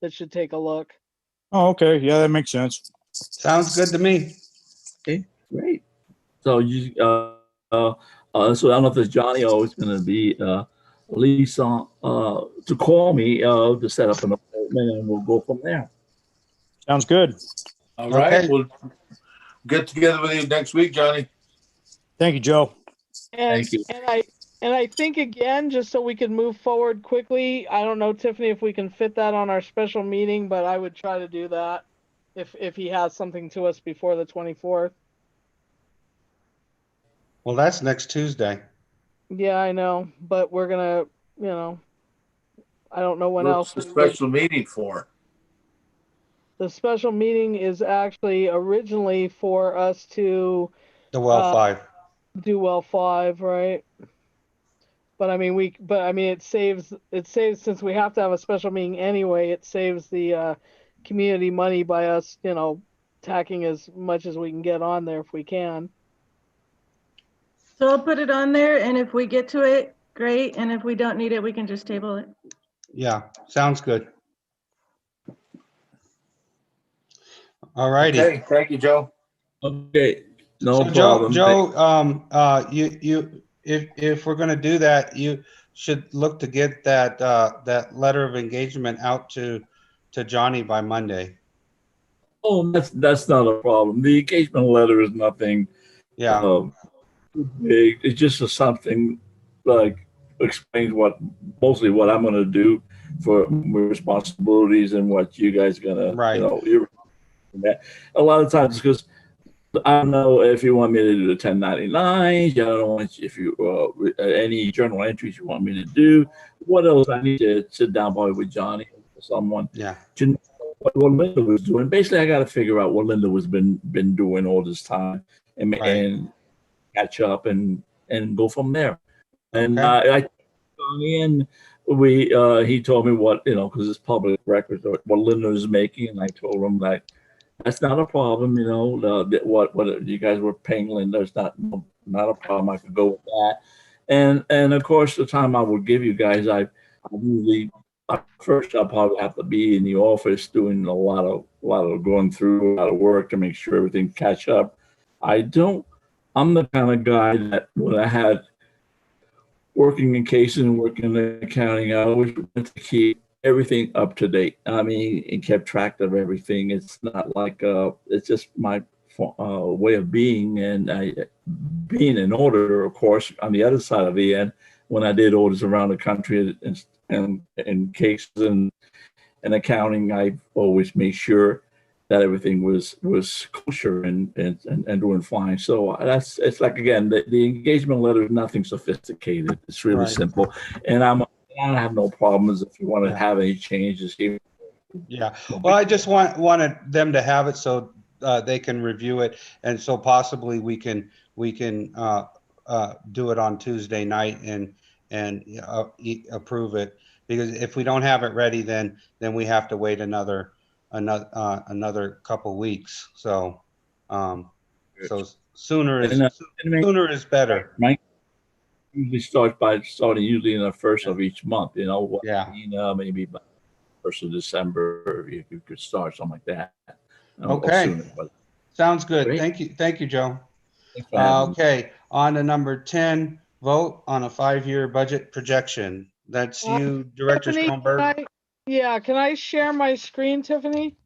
that should take a look. Oh, okay. Yeah, that makes sense. Sounds good to me. Okay, great. So so I don't know if it's Johnny or it's going to be Lisa to call me to set up an appointment, and we'll go from there. Sounds good. All right, Okay. we'll get together with you next week, Johnny. Thank you, Joe. And, Thank you. and I think again, just so we can move forward quickly, I don't know, Tiffany, if we can fit that on our special meeting, but I would try to do that if he has something to us before the 24th. Well, that's next Tuesday. Yeah, I know, but we're gonna, I don't know when What's else. the special meeting for? The special meeting is actually originally for us to The well 5. do well 5, right? But I mean, it saves, since we have to have a special meeting anyway, it saves the community money by us, tacking as much as we can get on there if we can. So I'll put it on there, and if we get to it, great, and if we don't need it, we can just table it. Yeah, sounds good. All righty. Okay, thank you, Joe. Okay, no So problem. Joe, if we're gonna do that, you should look to get that letter of engagement out to Johnny by Monday. Oh, that's not a problem. The engagement letter is nothing Yeah, big. It's just something like explains mostly what I'm going to do for my responsibilities and what you guys are going to, Right. You're that. A lot of times, because I don't know if you want me to do the 1099s. I don't know if you any journal entries you want me to do. What else? I need to sit down probably with Johnny or someone. yeah, To know what Linda was doing. Basically, I got to figure out what Linda was been doing all this time and Right. and catch up and go from there. And Okay. I Johnny, and he told me what, because it's public record, what Linda was making, and I told him that that's not a problem. What you guys were paying Linda is not a problem. I could go with that. And of course, the time I would give you guys, I usually first I'll probably have to be in the office doing a lot of going through a lot of work to make sure everything catch up. I'm the kind of guy that when I had working in cases and working in accounting, I always wanted to keep everything up to date. I mean, and kept track of everything. It's not like it's just my way of being, and being an auditor, of course. On the other side of the end, when I did audits around the country and cases and accounting, I always made sure that everything was kosher and doing fine. So it's like, again, the engagement letter is nothing sophisticated. It's really Right. simple, and I don't have no problems if you want to have any changes here. Yeah. Well, I just wanted them to have it so they can review it, and so possibly we can do it on Tuesday night and approve it, because if we don't have it ready, then we have to wait another couple weeks. So sooner is better. Mike usually starts by starting in the first of each month. Yeah. Maybe by 1st of December, you could start something like that. Okay. Sooner, but Sounds good. Great. Thank you, Joe. thanks for having me. Okay, on to number 10, vote on a 5-year budget projection. That's you, Director Tiffany, Schoenberg. can I share my screen, Tiffany?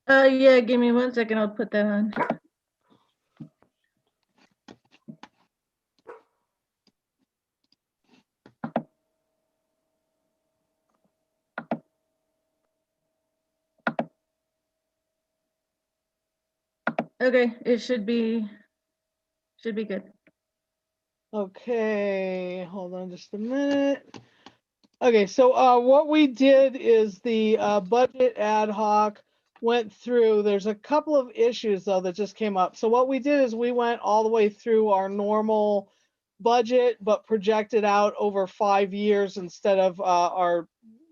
Yeah, give me 1 second, I'll put that on. Okay, it should be good. Okay, hold on just a minute. Okay, so what we did is the budget ad hoc went through. There's a couple of issues though that just came up. So what we did is we went all the way through our normal budget, but projected out over 5 years instead of our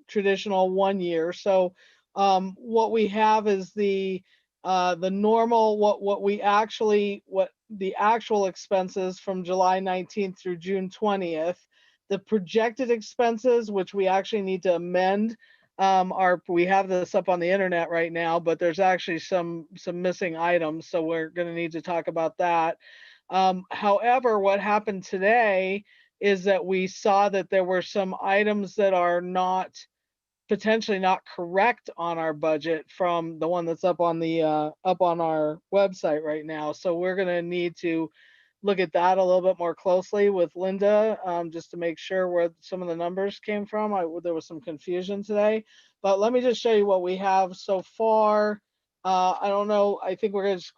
traditional 1 year. So what we have is the normal what the actual expenses from July 19th through June 20th. The projected expenses, which we actually need to amend, we have this up on the internet right now, but there's actually some missing items, so we're going to need to talk about that. However, what happened today is that we saw that there were some items that are potentially not correct on our budget from the one that's up on our website right now. So we're going to need to look at that a little bit more closely with Linda, just to make sure where some of the numbers came from. There was some confusion today, but let me just show you what we have so far. I don't know. I think we're going to just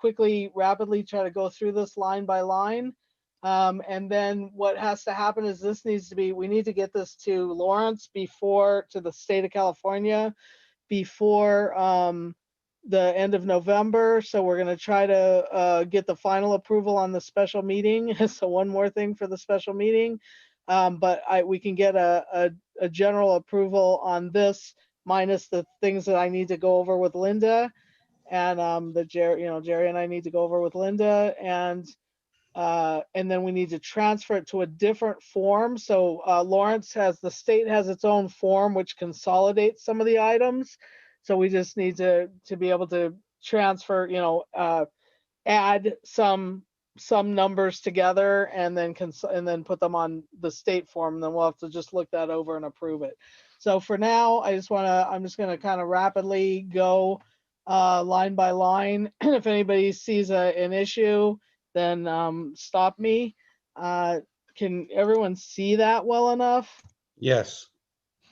rapidly try to go through this line by line. And then what has to happen is we need to get this to Lawrence to the state of California before the end of November. So we're going to try to get the final approval on the special meeting. So one more thing for the special meeting. But we can get a general approval on this minus the things that I need to go over with Linda, and Jerry and I need to go over with Linda, and then we need to transfer it to a different form. So the state has its own form which consolidates some of the items. So we just need to be able to transfer, add some numbers together and then put them on the state form. And then we'll have to just look that over and approve it. So for now, I'm just going to kind of rapidly go line by line. If anybody sees an issue, then stop me. Can everyone see that well enough? Yes.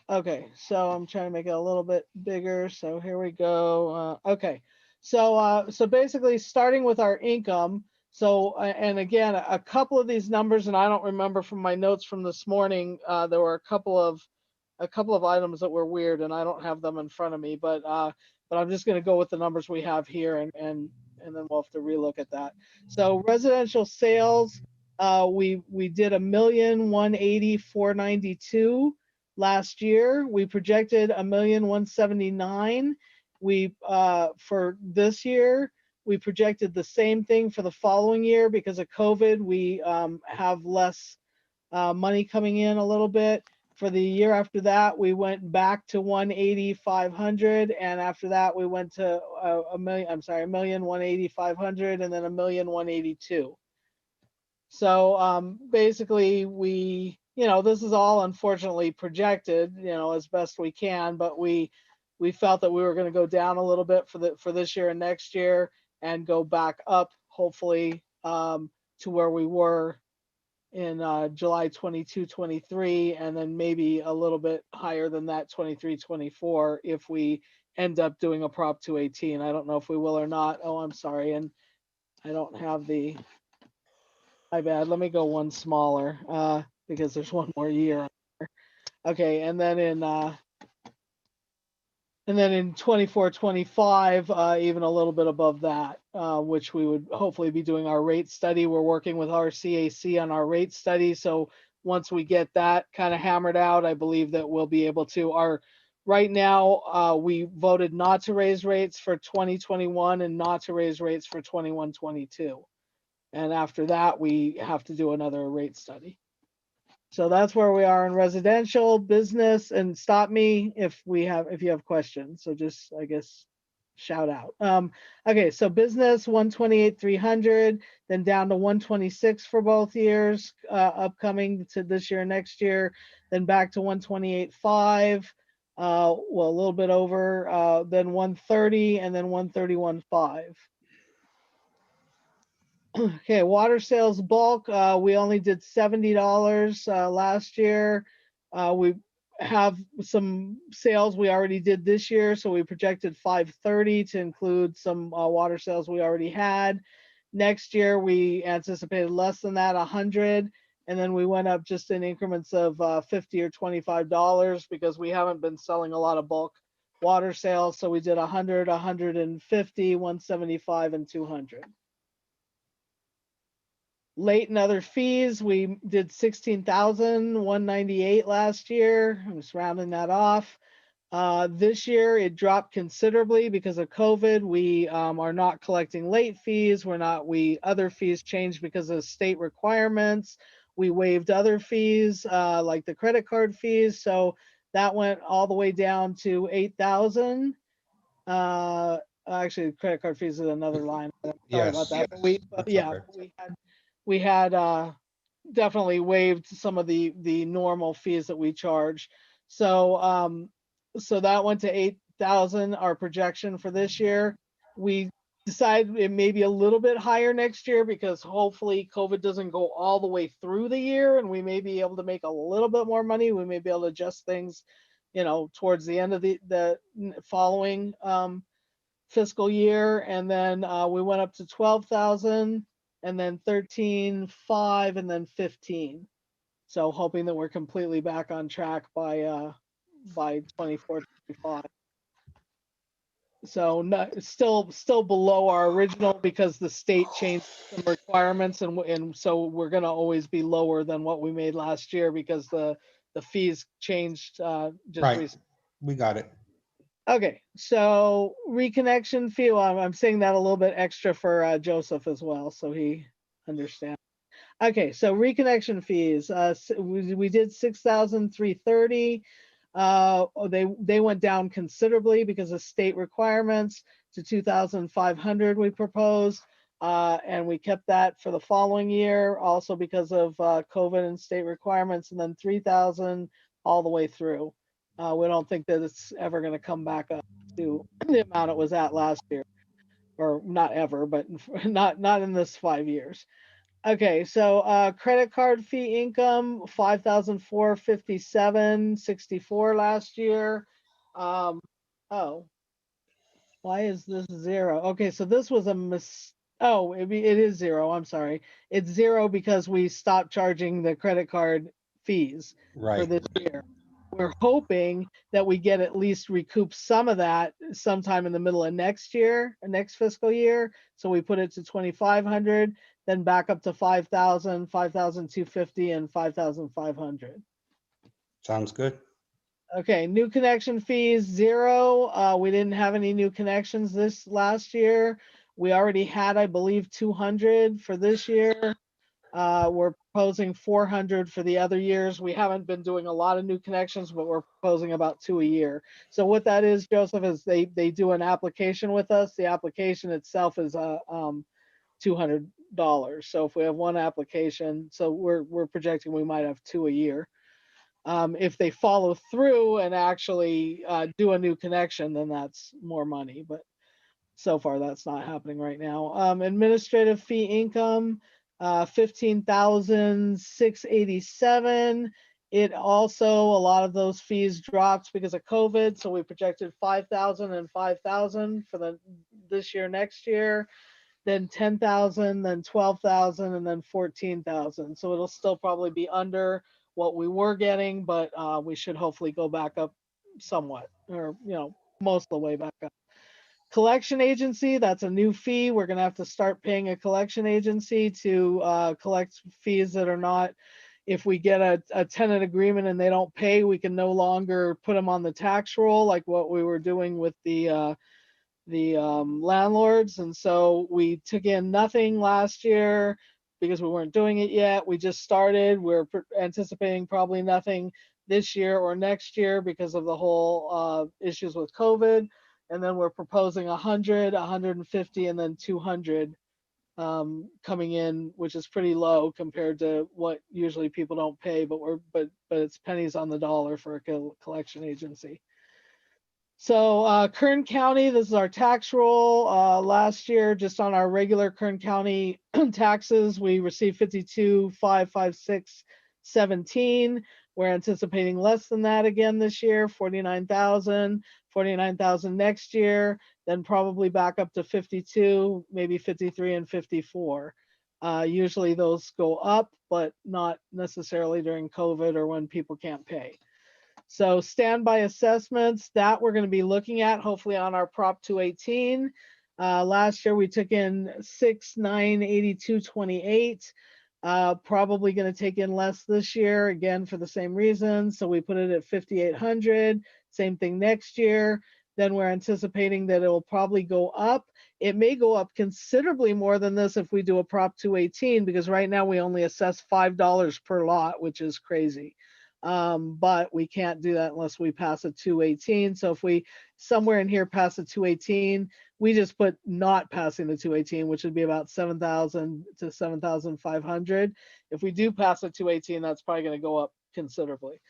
Okay, so I'm trying to make it a little bit bigger. So here we go. Okay, so basically starting with our income. So and again, a couple of these numbers, and I don't remember from my notes from this morning. There were a couple of items that were weird, and I don't have them in front of me. But I'm just going to go with the numbers we have here, and then we'll have to relook at that. So residential sales, we did 1,180,492 last year. We projected 1,179,000. For this year, we projected the same thing for the following year. Because of COVID, we have less money coming in a little bit. For the year after that, we went back to 180,500, and after that, we went to 1,180,500, and then 1,182,000. So basically, this is all unfortunately projected, as best we can, but we felt that we were going to go down a little bit for this year and next year, and go back up, hopefully, to where we were in July 22, 23, and then maybe a little bit higher than that, 23, 24, if we end up doing a Prop 218. I don't know if we will or not. Oh, I'm sorry. And I don't have my bad. Let me go one smaller because there's one more year. Okay, and then in 24, 25, even a little bit above that, which we would hopefully be doing our rate study. We're working with our CAC on our rate study. So once we get that kind of hammered out, I believe that we'll be able to. Right now, we voted not to raise rates for 2021 and not to raise rates for 21, 22. And after that, we have to do another rate study. So that's where we are in residential, business, and stop me if you have questions. So just, I guess, shout out. Okay, so business 128,300, then down to 126 for both years, upcoming to this year and next year, then back to 128.5, well, a little bit over, then 130, and then 131.5. Okay, water sales bulk, we only did $70 last year. have some sales we already did this year, so we projected 530 to include some water sales we already had. Next year, we anticipated less than that, 100, and then we went up just in increments of $50 or $25 because we haven't been selling a lot of bulk water sales. So we did 100, 150, 175, and 200. Late and other fees, we did 16,198 last year. I'm just rounding that off. This year it dropped considerably because of COVID. We are not collecting late fees. Other fees changed because of state requirements. We waived other fees like the credit card fees. So that went all the way down to 8,000. Actually, credit card fees is another line. Sorry about that. But we had definitely waived some of the normal fees that we charge. So so that went to 8,000, our projection for this year. We decided it may be a little bit higher next year because hopefully COVID doesn't go all the way through the year and we may be able to make a little bit more money. We may be able to adjust things, towards the end of the following fiscal year. And then we went up to 12,000 and then 13,500 and then 15. So hoping that we're completely back on track by 24, 25. So still below our original because the state changed some requirements and so we're gonna always be lower than what we made last year because the fees changed just Right. recently. We got it. Okay, so reconnection fee, well, I'm saying that a little bit extra for Joseph as well, so he understands. Okay, so reconnection fees, we did 6,330. They went down considerably because of state requirements to 2,500 we proposed, and we kept that for the following year also because of COVID and state requirements, and then 3,000 all the way through. We don't think that it's ever going to come back up to the amount it was at last year, or not ever, but not in this 5 years. Okay, so credit card fee income 5,457.64 last year. Oh, why is this zero? Okay, so this was it is zero. I'm sorry, it's zero because we stopped charging the credit card fees for this year. We're hoping that we get at least recoup some of that sometime in the middle of next fiscal year. So we put it to 2,500, then back up to 5,000, 5,250, and 5,500. Sounds good. Okay, new connection fees, zero. We didn't have any new connections this last year. We already had, I believe, 200 for this year. We're proposing 400 for the other years. We haven't been doing a lot of new connections, but we're proposing about 2 a year. So what that is, Joseph, is they do an application with us. The application itself is $200. So if we have one application, so we're projecting we might have 2 a year. If they follow through and actually do a new connection, then that's more money. But so far, that's not happening right now. Administrative fee income. 15,687. It also, a lot of those fees dropped because of COVID. So we projected 5,000 and 5,000 for this year, next year, then 10,000, then 12,000, and then 14,000. So it'll still probably be under what we were getting, but we should hopefully go back up somewhat, or most of the way back up. Collection agency, that's a new fee. We're going to have to start paying a collection agency to collect fees that are not, if we get a tenant agreement and they don't pay, we can no longer put them on the tax roll like what we were doing with the landlords. And so we took in nothing last year because we weren't doing it yet. We just started. We're anticipating probably nothing this year or next year because of the whole issues with COVID. And then we're proposing 100, 150, and then 200 coming in, which is pretty low compared to what usually people don't pay. But it's pennies on the dollar for a collection agency. So Kern County, this is our tax roll. Last year, just on our regular Kern County taxes, we received 52,556.17. We're anticipating less than that again this year, 49,000 next year, then probably back up to 52, maybe 53 and 54. Usually those go up, but not necessarily during COVID or when people can't pay. So standby assessments, that we're going to be looking at hopefully on our Prop 218. Last year we took in 6,982.28. Probably going to take in less this year, again, for the same reason. So we put it at 5,800. Same thing next year. Then we're anticipating that it will probably go up. It may go up considerably more than this if we do a Prop 218, because right now we only assess $5 per lot, which is crazy. But we can't do that unless we pass a 218. So if we somewhere in here pass a 218, we just put not passing the 218, which would be about 7,000 to 7,500. If we do pass a 218, that's probably going to go up considerably.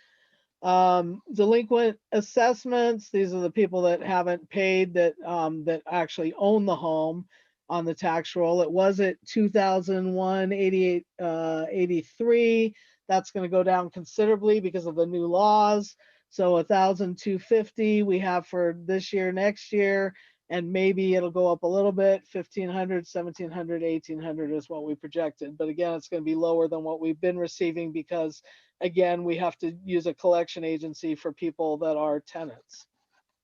Delinquent assessments, these are the people that haven't paid that that actually own the home on the tax roll. It was at 2001 83. That's going to go down considerably because of the new laws. So 1,250 we have for this year, next year, and maybe it'll go up a little bit. 1,500, 1,700, 1,800 is what we projected. But again, it's going to be lower than what we've been receiving because, again, we have to use a collection agency for people that are tenants,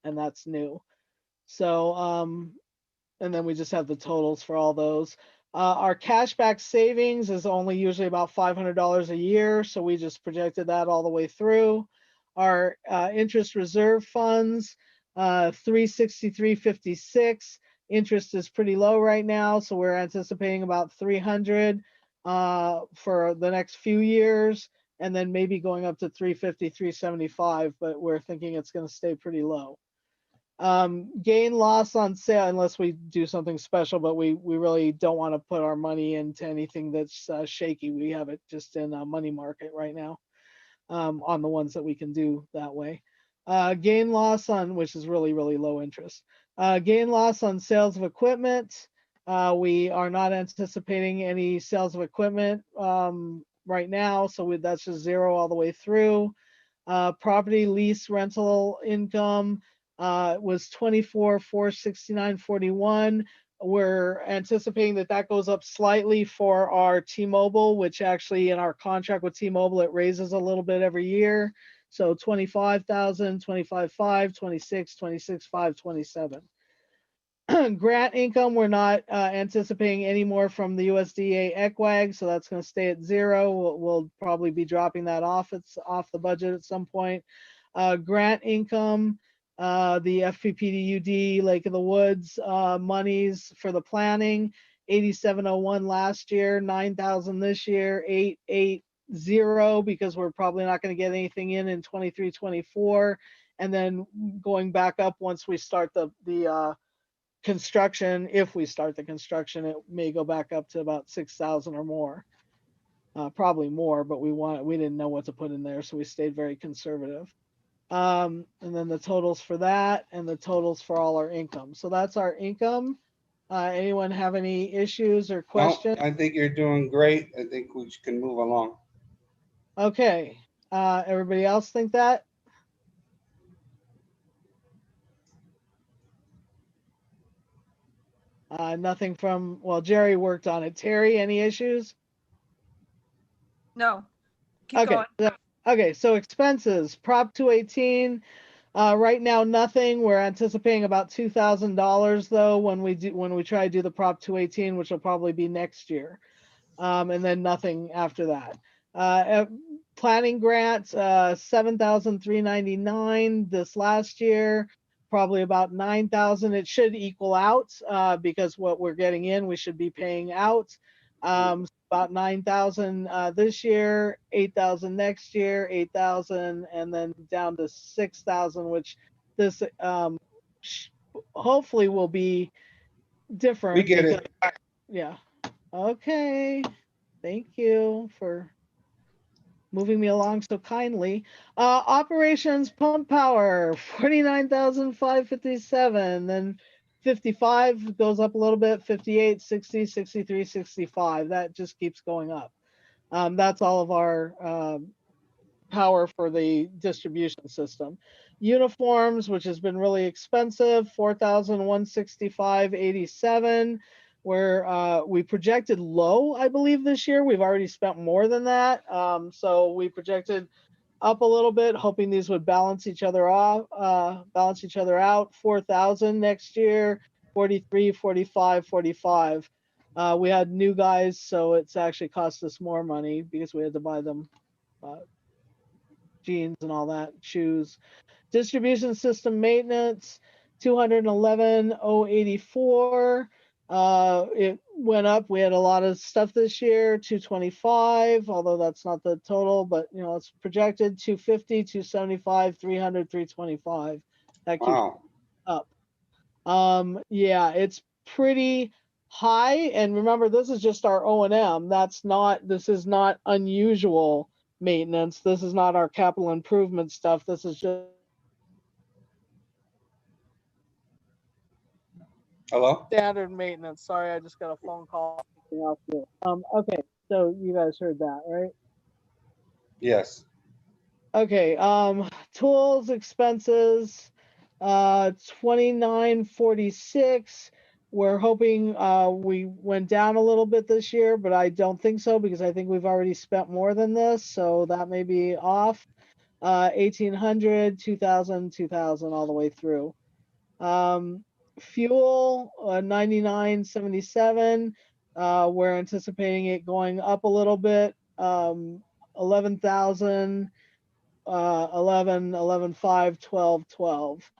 and that's new. So, and then we just have the totals for all those. Our cashback savings is only usually about $500 a year, so we just projected that all the way through. Our interest reserve funds, 363.56. Interest is pretty low right now, so we're anticipating about 300 for the next few years, and then maybe going up to 350, 375, but we're thinking it's going to stay pretty low. Gain loss on sale, unless we do something special, but we really don't want to put our money into anything that's shaky. We have it just in a money market right now, on the ones that we can do that way. Gain loss on, which is really, really low interest. Gain loss on sales of equipment. We are not anticipating any sales of equipment right now, so that's just zero all the way through. Property lease rental income was 24,469.41. We're anticipating that that goes up slightly for our T-Mobile, which actually in our contract with T-Mobile, it raises a little bit every year. So 25,000, 25,500, 26, 26,500, 27. Grant income, we're not anticipating any more from the USDA ECWAG, so that's going to stay at zero. We'll probably be dropping that off. It's off the budget at some point. Grant income, the FPPDUD Lake of the Woods monies for the planning, 8701 last year, 9,000 this year, 880 because we're probably not going to get anything in 23, 24, and then going back up once we start the construction. If we start the construction, it may go back up to about 6,000 or more, probably more, but we didn't know what to put in there, so we stayed very conservative. And then the totals for that and the totals for all our income. So that's our income. Anyone have any issues or questions? No, I think you're doing great. I think we can move along. Okay. Everybody else think that? Nothing from, well, Jerry worked on it. Terry, any issues? No. Keep Okay. going. Okay, so expenses, Prop 218, right now nothing. We're anticipating about $2,000 though when we try to do the Prop 218, which will probably be next year, and then nothing after that. Planning grants, 7,399 this last year, probably about 9,000. It should equal out because what we're getting in, we should be paying out. About 9,000 this year, 8,000 next year, 8,000, and then down to 6,000, which this hopefully will be different. We get it. Yeah. Okay. Thank you for moving me along so kindly. Operations pump power, 49,557. Then 55 goes up a little bit, 58, 60, 63, 65. That just keeps going up. That's all of our power for the distribution system. Uniforms, which has been really expensive, 4,165.87. Where we projected low, I believe, this year. We've already spent more than that. So we projected up a little bit, hoping these would balance each other off, balance each other out. 4,000 next year, 43, 45, 45. We had new guys, so it's actually cost us more money because we had to buy them jeans and all that, shoes. Distribution system maintenance, 211,084. It went up. We had a lot of stuff this year, 225, although that's not the total, but you know, it's projected 250, 275, 300, 325. That keeps up. Yeah, it's pretty high. And remember, this is just our O&M. This is not unusual maintenance. This is not our capital improvement stuff. This is just Hello? standard maintenance. Sorry, I just got a phone call. Okay, so you guys heard that, right? Yes. Okay, tools expenses, 2946. We're hoping we went down a little bit this year, but I don't think so because I think we've already spent more than this, so that may be off. 1800, 2000, 2000 all the way through. Fuel, 99.77. We're anticipating it going up a little bit. 11,000, 11, 11.5, 12, 12.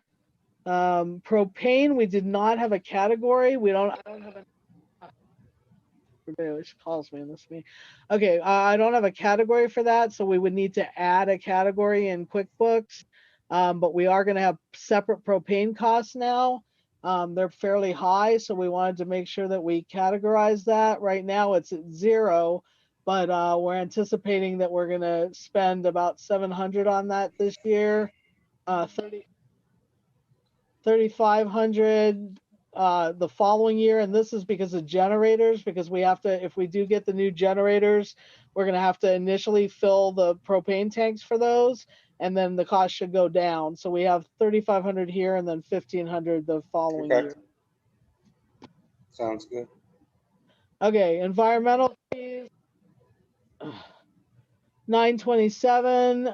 Propane, we did not have a category. I don't have a, everybody always calls me and this me. Okay, I don't have a category for that, so we would need to add a category in QuickBooks. But we are going to have separate propane costs now. They're fairly high, so we wanted to make sure that we categorize that. Right now it's at 0, but we're anticipating that we're going to spend about 700 on that this year. 3,500 the following year, and this is because of generators, because we have to, if we do get the new generators, we're going to have to initially fill the propane tanks for those, and then the cost should go down. So we have 3,500 here and then 1,500 the following year. Sounds good. Okay, environmental fees, 927.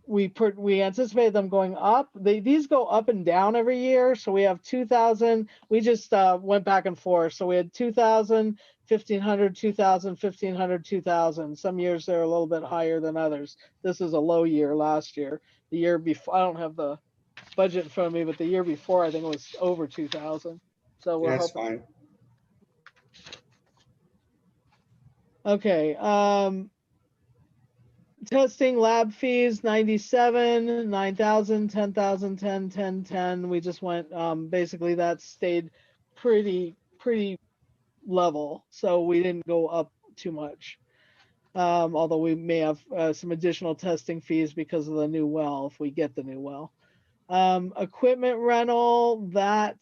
We anticipate them going up. These go up and down every year. So we have 2,000. We just went back and forth. So we had 2,000, 1,500, 2,000, 1,500, 2,000. Some years they're a little bit higher than others. This is a low year last year. The year before, I don't have the budget in front of me, but the year before I think it was over 2,000. So we're That's hoping. fine. Okay. Testing lab fees, 97, 9,000, 10,000, 10, 10, 10. We just went, basically that stayed pretty level. So we didn't go up too much. Although we may have some additional testing fees because of the new well, if we get the new well. Equipment rental, that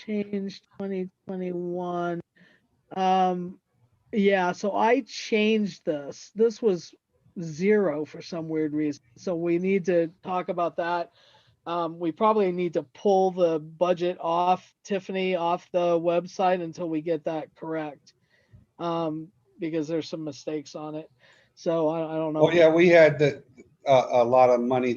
changed 2021. Yeah, so I changed this. This was 0 for some weird reason. So we need to talk about that. We probably need to pull the budget off, Tiffany, off the website until we get that correct. Because there's some mistakes on it. So I don't know. Well, yeah, we had a lot of money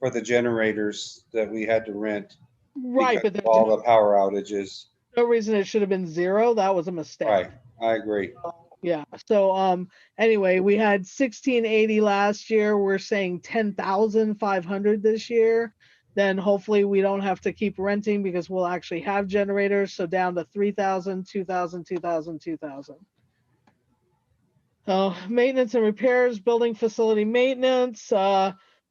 for the generators that we had to rent. Right, but there's all the power outages. No reason it should have been 0. That was a mistake. Right, I agree. Yeah. So anyway, we had 1,680 last year. We're saying 10,500 this year. Then hopefully we don't have to keep renting because we'll actually have generators. So down to 3,000, 2,000, 2,000, 2,000. Maintenance and repairs, building facility maintenance.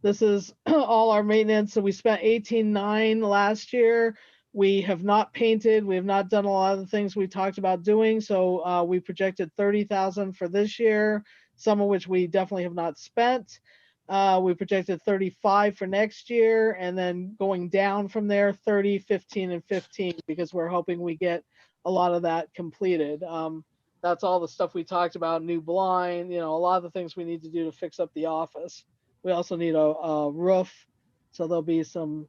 This is all our maintenance. So we spent 18,900 last year. We have not painted. We have not done a lot of the things we talked about doing. So we projected 30,000 for this year, some of which we definitely have not spent. We projected 35 for next year, and then going down from there, 30, 15, and 15, because we're hoping we get a lot of that completed. That's all the stuff we talked about, new blind, a lot of the things we need to do to fix up the office. We also need a roof, so there'll be some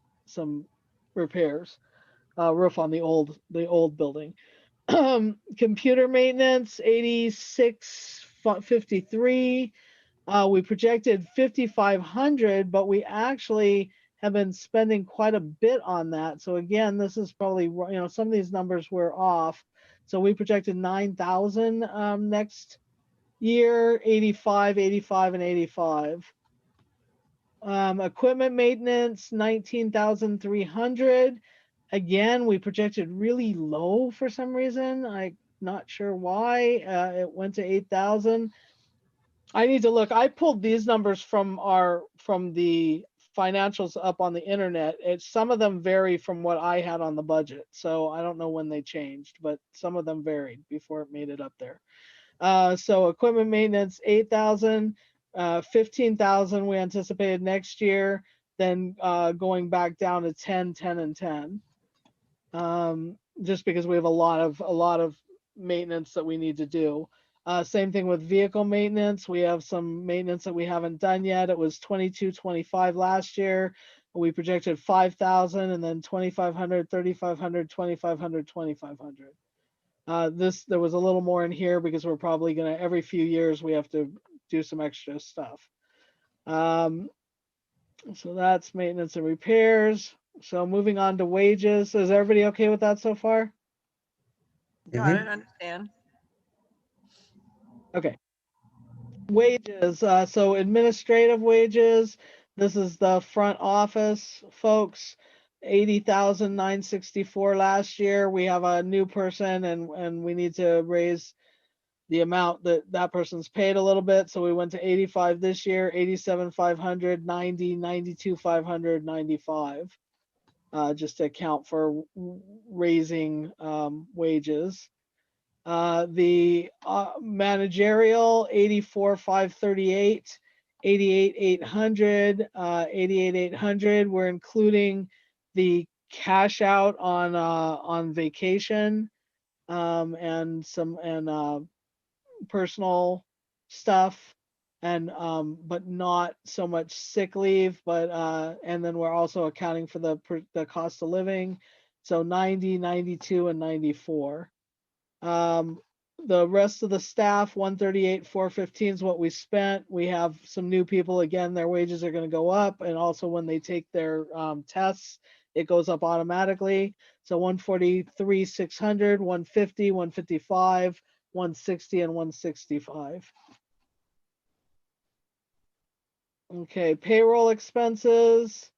repairs. Roof on the old building. Computer maintenance, 8653. We projected 5,500, but we actually have been spending quite a bit on that. So again, this is probably, some of these numbers were off. So we projected 9,000 next year, 85, 85, and 85. Equipment maintenance, 19,300. Again, we projected really low for some reason. I'm not sure why. It went to 8,000. I need to look. I pulled these numbers from the financials up on the internet. Some of them vary from what I had on the budget. So I don't know when they changed, but some of them varied before it made it up there. So equipment maintenance, 8,000, 15,000 we anticipated next year, then going back down to 10, 10, and 10. Just because we have a lot of maintenance that we need to do. Same thing with vehicle maintenance. We have some maintenance that we haven't done yet. It was 2225 last year. We projected 5,000, and then 2,500, 3,500, 2,500, 2,500. There was a little more in here because we're probably gonna, every few years we have to do some extra stuff. So that's maintenance and repairs. So moving on to wages. Is everybody okay with that so far? Yeah, I didn't understand. Okay. Wages. So administrative wages. This is the front office folks. 80,964 last year. We have a new person, and we need to raise the amount that person's paid a little bit. So we went to 85 this year, 87,500, 90, 92,500, 95. Just to account for raising wages. The managerial, 84,538, 88,800, 88,800. We're including the cash out on vacation and personal stuff, and but not so much sick leave, but and then we're also accounting for the cost of living. So 90, 92, and 94. The rest of the staff, 138, 415 is what we spent. We have some new people. Again, their wages are going to go up, and also when they take their tests, it goes up automatically. So 143, 600, 150, 155, 160, and 165. Okay, payroll expenses.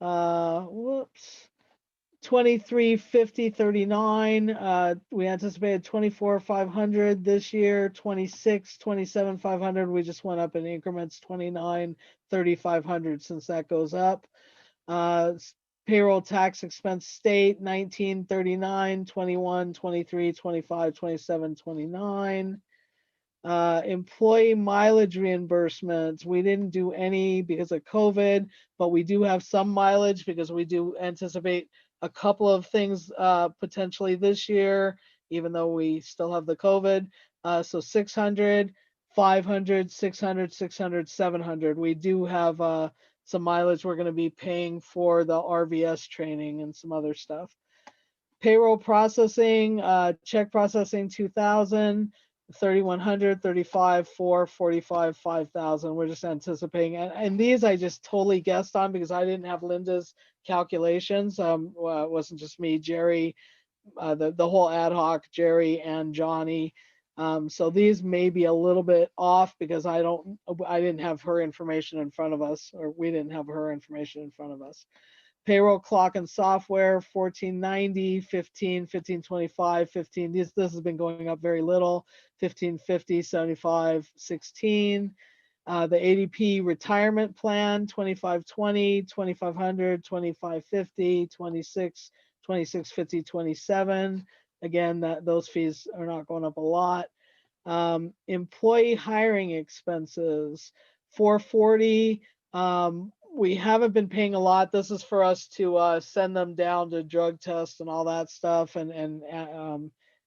Whoops. 23,5039. We anticipated 24,500 this year. 26, 27,500. We just went up in increments. 29, 3,500 since that goes up. Payroll tax expense state 19, 39, 21, 23, 25, 27, 29. Employee mileage reimbursements. We didn't do any because of COVID, but we do have some mileage because we do anticipate a couple of things potentially this year, even though we still have the COVID. So 600, 500, 600, 600, 700. We do have some mileage we're going to be paying for the RVS training and some other stuff. Payroll processing, check processing 2,000. 3,100, 35, 4, 45, 5,000. We're just anticipating, and these I just totally guessed on because I didn't have Linda's calculations. It wasn't just me, Jerry, the whole ad hoc, Jerry and Johnny. So these may be a little bit off because I didn't have her information in front of us, or we didn't have her information in front of us. Payroll clock and software, 1490, 15, 1525, 15. This has been going up very little. 1550, 75, 16. The ADP retirement plan, 2520, 2500, 2550, 26, 2650, 27. Again, those fees are not going up a lot. Employee hiring expenses, 440. We haven't been paying a lot. This is for us to send them down to drug tests and all that stuff, and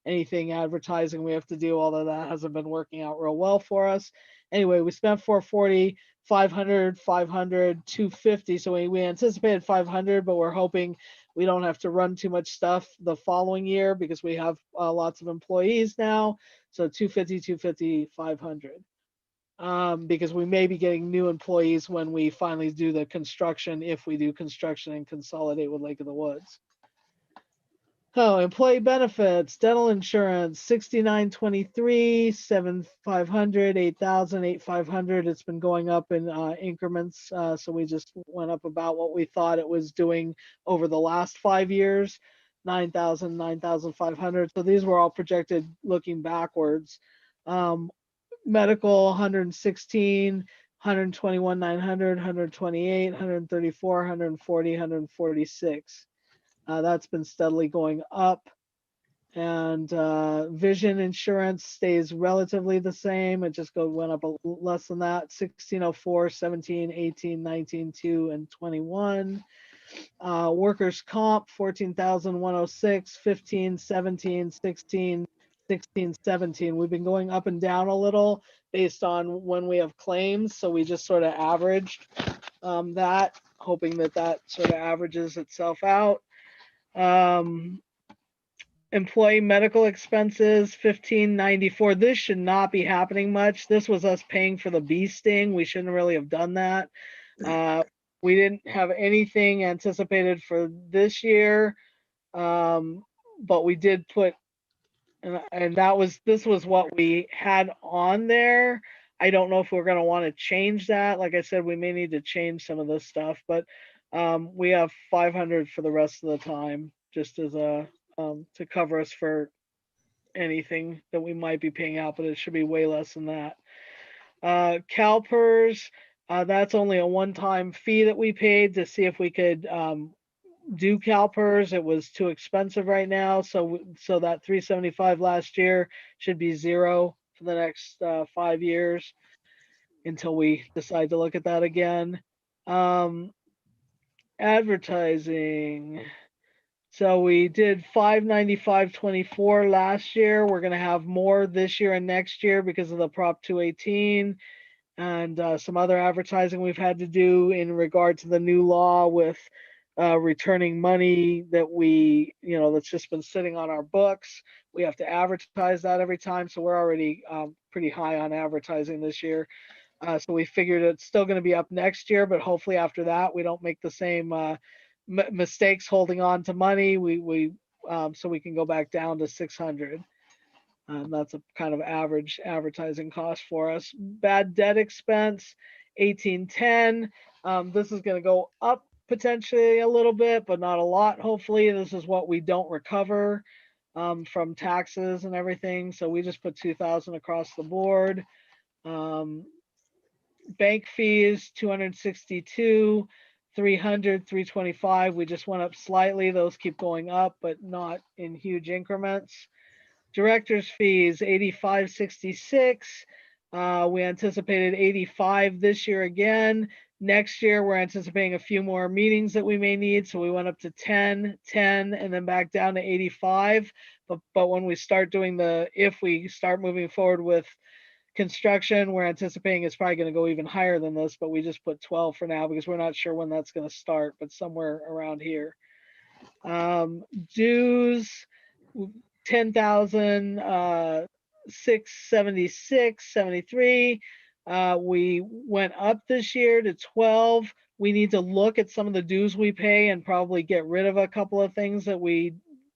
anything advertising we have to do, although that hasn't been working out real well for us. Anyway, we spent 440, 500, 500, 250. So we anticipated 500, but we're hoping we don't have to run too much stuff the following year because we have lots of employees now. So 250, 250, 500. Because we may be getting new employees when we finally do the construction, if we do construction and consolidate with Lake of the Woods. Oh, employee benefits, dental insurance, 6923, 7,500, 8,000, 8,500. It's been going up in increments. So we just went up about what we thought it was doing over the last 5 years, 9,000, 9,500. So these were all projected looking backwards. Medical, 116, 121, 900, 128, 134, 140, 146. That's been steadily going up. And vision insurance stays relatively the same. It just went up less than that. 1604, 17, 18, 19, 2, and 21. Workers' comp, 14,106, 15, 17, 16, 16, 17. We've been going up and down a little based on when we have claims. So we just sort of averaged that, hoping that that sort of averages itself out. Employee medical expenses, 1594. This should not be happening much. This was us paying for the bee sting. We shouldn't really have done that. We didn't have anything anticipated for this year, but we did put, and this was what we had on there. I don't know if we're going to want to change that. Like I said, we may need to change some of this stuff, but we have 500 for the rest of the time, just as a to cover us for anything that we might be paying out, but it should be way less than that. CalPERS, that's only a one-time fee that we paid to see if we could do CalPERS. It was too expensive right now, so that 375 last year should be zero for the next 5 years until we decide to look at that again. Advertising. So we did 595.24 last year. We're going to have more this year and next year because of the Prop 218 and some other advertising we've had to do in regard to the new law with returning money that that's just been sitting on our books. We have to advertise that every time. So we're already pretty high on advertising this year. So we figured it's still going to be up next year, but hopefully after that, we don't make the same mistakes holding on to money. So we can go back down to 600. That's a kind of average advertising cost for us. Bad debt expense, 1810. This is going to go up potentially a little bit, but not a lot. Hopefully, this is what we don't recover from taxes and everything. So we just put 2,000 across the board. Bank fees, 262, 300, 325. We just went up slightly. Those keep going up, but not in huge increments. Director's fees, 8566. We anticipated 85 this year again. Next year, we're anticipating a few more meetings that we may need. So we went up to 10, 10, and then back down to 85. But when we start doing if we start moving forward with construction, we're anticipating it's probably going to go even higher than this, but we just put 12 for now because we're not sure when that's going to start, but somewhere around here. Dues, 10,676, 73. We went up this year to 12. We need to look at some of the dues we pay and probably get rid of a couple of things that we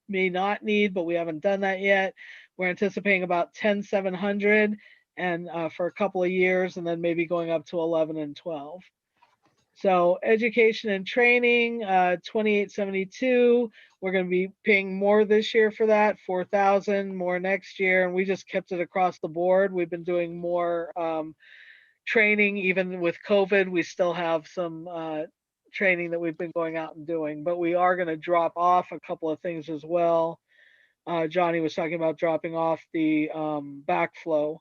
may not need, but we haven't done that yet. We're anticipating about 10,700 and for a couple of years, and then maybe going up to 11 and 12. So education and training, 2872. We're going to be paying more this year for that, 4,000 more next year, and we just kept it across the board. We've been doing more training, even with COVID. We still have some training that we've been going out and doing, but we are going to drop off a couple of things as well. Johnny was talking about dropping off the backflow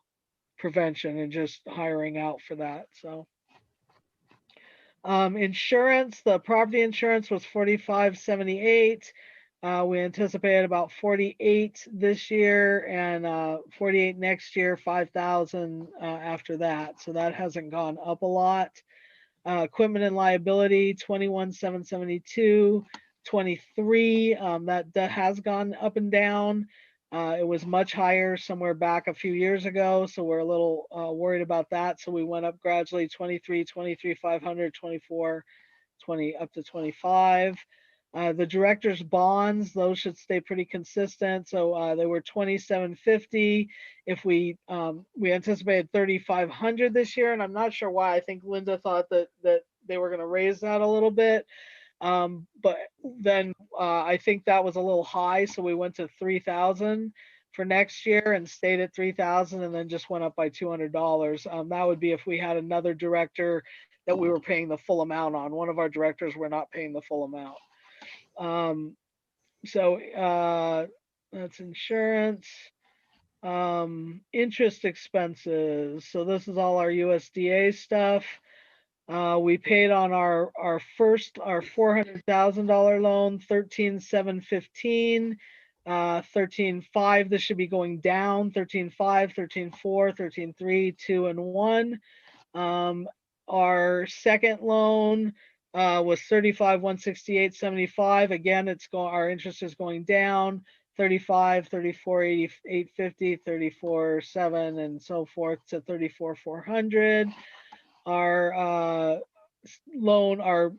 prevention and just hiring out for that. So insurance, the property insurance was 4578. We anticipate about 48 this year and 48 next year, 5,000 after that. So that hasn't gone up a lot. Equipment and liability, 21,772, 23. That has gone up and down. It was much higher somewhere back a few years ago, so we're a little worried about that. So we went up gradually, 23, 500, 24, 20 up to 25. The director's bonds, those should stay pretty consistent. So they were 2750. If we anticipated 3500 this year, and I'm not sure why. I think Linda thought that they were going to raise that a little bit. But then I think that was a little high, so we went to 3000 for next year and stayed at 3000 and then just went up by $200. That would be if we had another director that we were paying the full amount on. One of our directors, we're not paying the full amount. So that's insurance. Interest expenses. So this is all our USDA stuff. We paid on our $400,000 loan, 13,715, 13,500. This should be going down, 13,500, 13,400, 13,300, 2 and 1. Our second loan was 35,168.75. Again, our interest is going down, 35, 34,850, 34,700, and so forth to 34,400. Our loan, our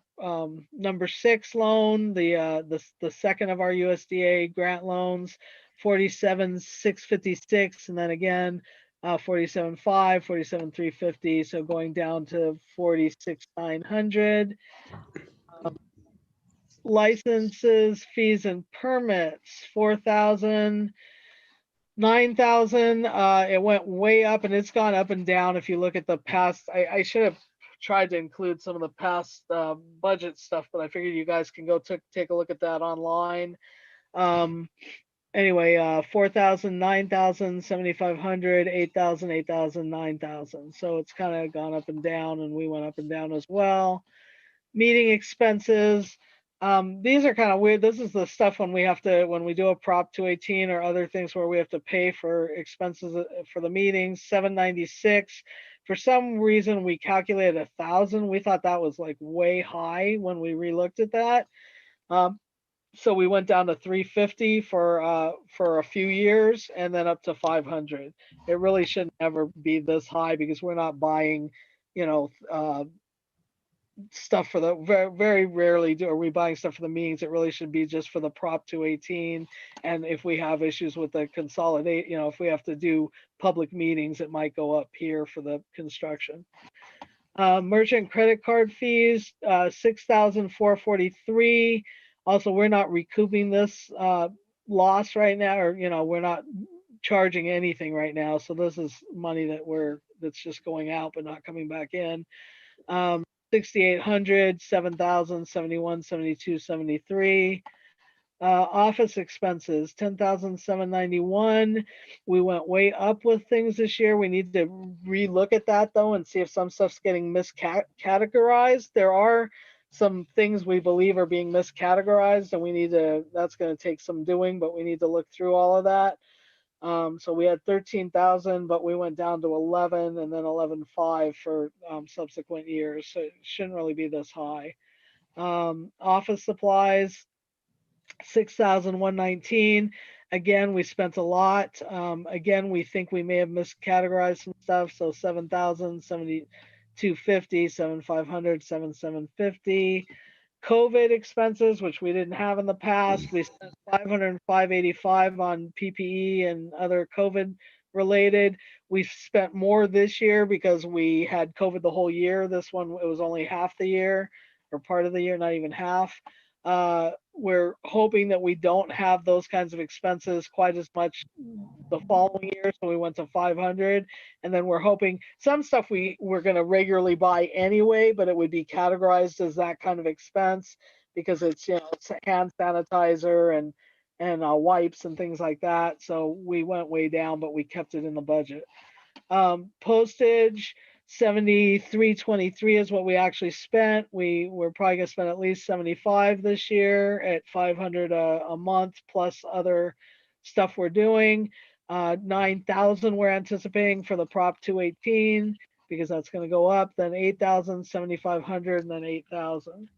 number 6 loan, the second of our USDA grant loans, 47,656, and then again 47,500, 47,350, so going down to 46,900. Licenses, fees, and permits, 4,000. 9,000. It went way up, and it's gone up and down. If you look at the past, I should have tried to include some of the past budget stuff, but I figured you guys can go take a look at that online. Anyway, 4,000, 9,000, 7,500, 8,000, 8,000, 9,000. So it's kind of gone up and down, and we went up and down as well. Meeting expenses. These are kind of weird. This is the stuff when we do a Prop 218 or other things where we have to pay for expenses for the meetings, 796. For some reason, we calculated 1,000. We thought that was like way high when we relooked at that. So we went down to 350 for a few years and then up to 500. It really shouldn't ever be this high because we're not buying, stuff for the very rarely are we buying stuff for the meetings. It really should be just for the Prop 218. And if we have issues with the consolidate, if we have to do public meetings, it might go up here for the construction. Merchant credit card fees, 6,443. Also, we're not recouping this loss right now, or we're not charging anything right now. So this is money that's just going out but not coming back in. 6,800, 7,000, 71, 72, 73. Office expenses, 10,791. We went way up with things this year. We need to relook at that though and see if some stuff's getting miscategorized. There are some things we believe are being miscategorized, and that's going to take some doing, but we need to look through all of that. So we had 13,000, but we went down to 11 and then 11,500 for subsequent years. So it shouldn't really be this high. Office supplies, 6,119. Again, we spent a lot. Again, we think we may have miscategorized some stuff. So 7,000, 7,250, 7,500, 7,750. COVID expenses, which we didn't have in the past. We spent 505.85 on PPE and other COVID related. We spent more this year because we had COVID the whole year. This one, it was only half the year or part of the year, not even half. We're hoping that we don't have those kinds of expenses quite as much the following year, so we went to 500. And then we're hoping some stuff we're going to regularly buy anyway, but it would be categorized as that kind of expense because it's it's hand sanitizer and wipes and things like that. So we went way down, but we kept it in the budget. Postage, 7323 is what we actually spent. We're probably gonna spend at least 75 this year at 500 a month plus other stuff we're doing. 9,000 we're anticipating for the Prop 218 because that's gonna go up, then 8,000, 7,500, and then 8,000.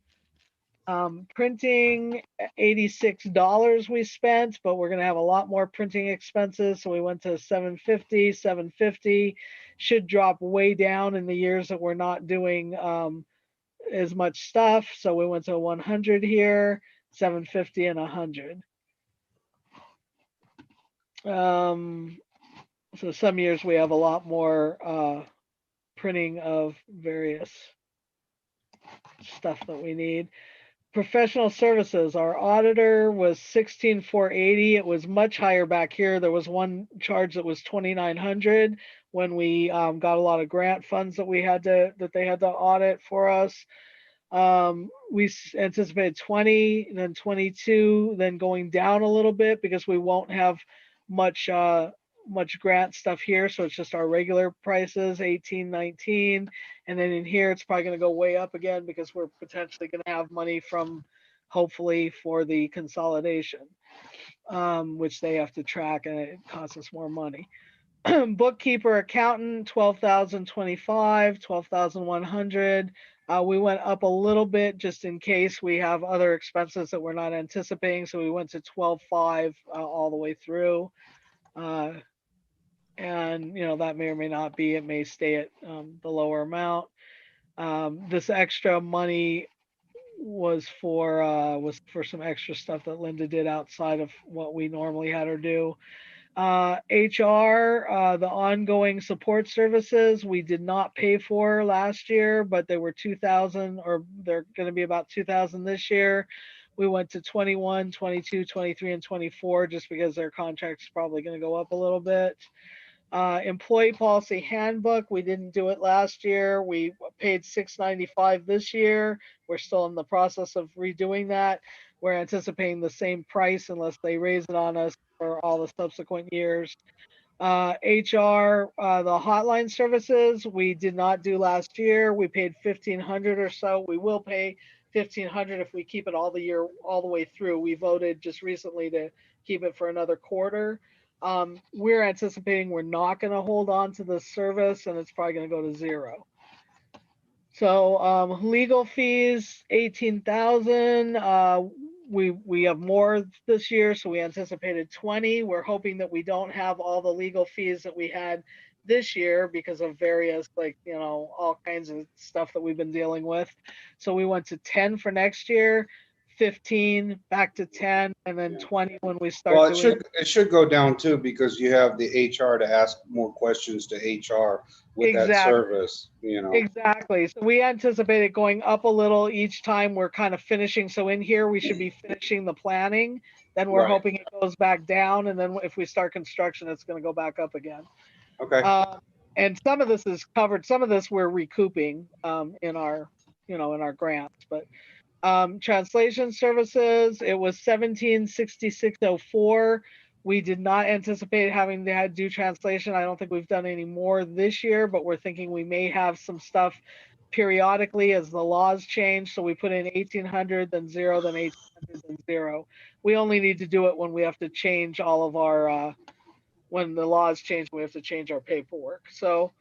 Printing, $86 we spent, but we're gonna have a lot more printing expenses, so we went to 750, 750. Should drop way down in the years that we're not doing as much stuff, so we went to 100 here, 750 and 100. So some years we have a lot more printing of various stuff that we need. Professional services, our auditor was 16,480. It was much higher back here. There was one charge that was 2,900 when we got a lot of grant funds that they had to audit for us. We anticipated 20, then 22, then going down a little bit because we won't have much grant stuff here, so it's just our regular prices, 18, 19, and then in here it's probably going to go way up again because we're potentially going to have money from, hopefully, for the consolidation, which they have to track, and it costs us more money. Bookkeeper, accountant, 12,025, 12,100. We went up a little bit just in case we have other expenses that we're not anticipating, so we went to 12,500 all the way through. And that may or may not be, it may stay at the lower amount. This extra money was for some extra stuff that Linda did outside of what we normally had her do. HR, the ongoing support services, we did not pay for last year, but they were 2,000, or they're going to be about 2,000 this year. We went to 21, 22, 23, and 24 just because their contract's probably going to go up a little bit. Employee policy handbook, we didn't do it last year. We paid $695 this year. We're still in the process of redoing that. We're anticipating the same price unless they raise it on us for all the subsequent years. HR, the hotline services, we did not do last year. We paid $1,500 or so. We will pay $1,500 if we keep it all the way through. We voted just recently to keep it for another quarter. We're anticipating we're not going to hold on to the service, and it's probably going to go to zero. So legal fees, 18,000. We have more this year, so we anticipated 20. We're hoping that we don't have all the legal fees that we had this year because of various, all kinds of stuff that we've been dealing with. So we went to 10 for next year, 15 back to 10, and then 20 when we start. Well, it should go down too because you have the HR to ask more questions to HR with that service. Exactly. So we anticipate it going up a little each time we're kind of finishing. So in here we should be finishing the planning. Then we're hoping it goes back down, and then if we start construction, it's going to go back up again. Okay. And some of this is covered. Some of this we're recouping in our grants, but. Translation services, it was 1766.04. We did not anticipate having to do translation. I don't think we've done any more this year, but we're thinking we may have some stuff periodically as the laws change. So we put in 1,800, then 0, then 1,800, then 0. We only need to do it when we have to change all of our, when the laws change, we have to change our paperwork. So,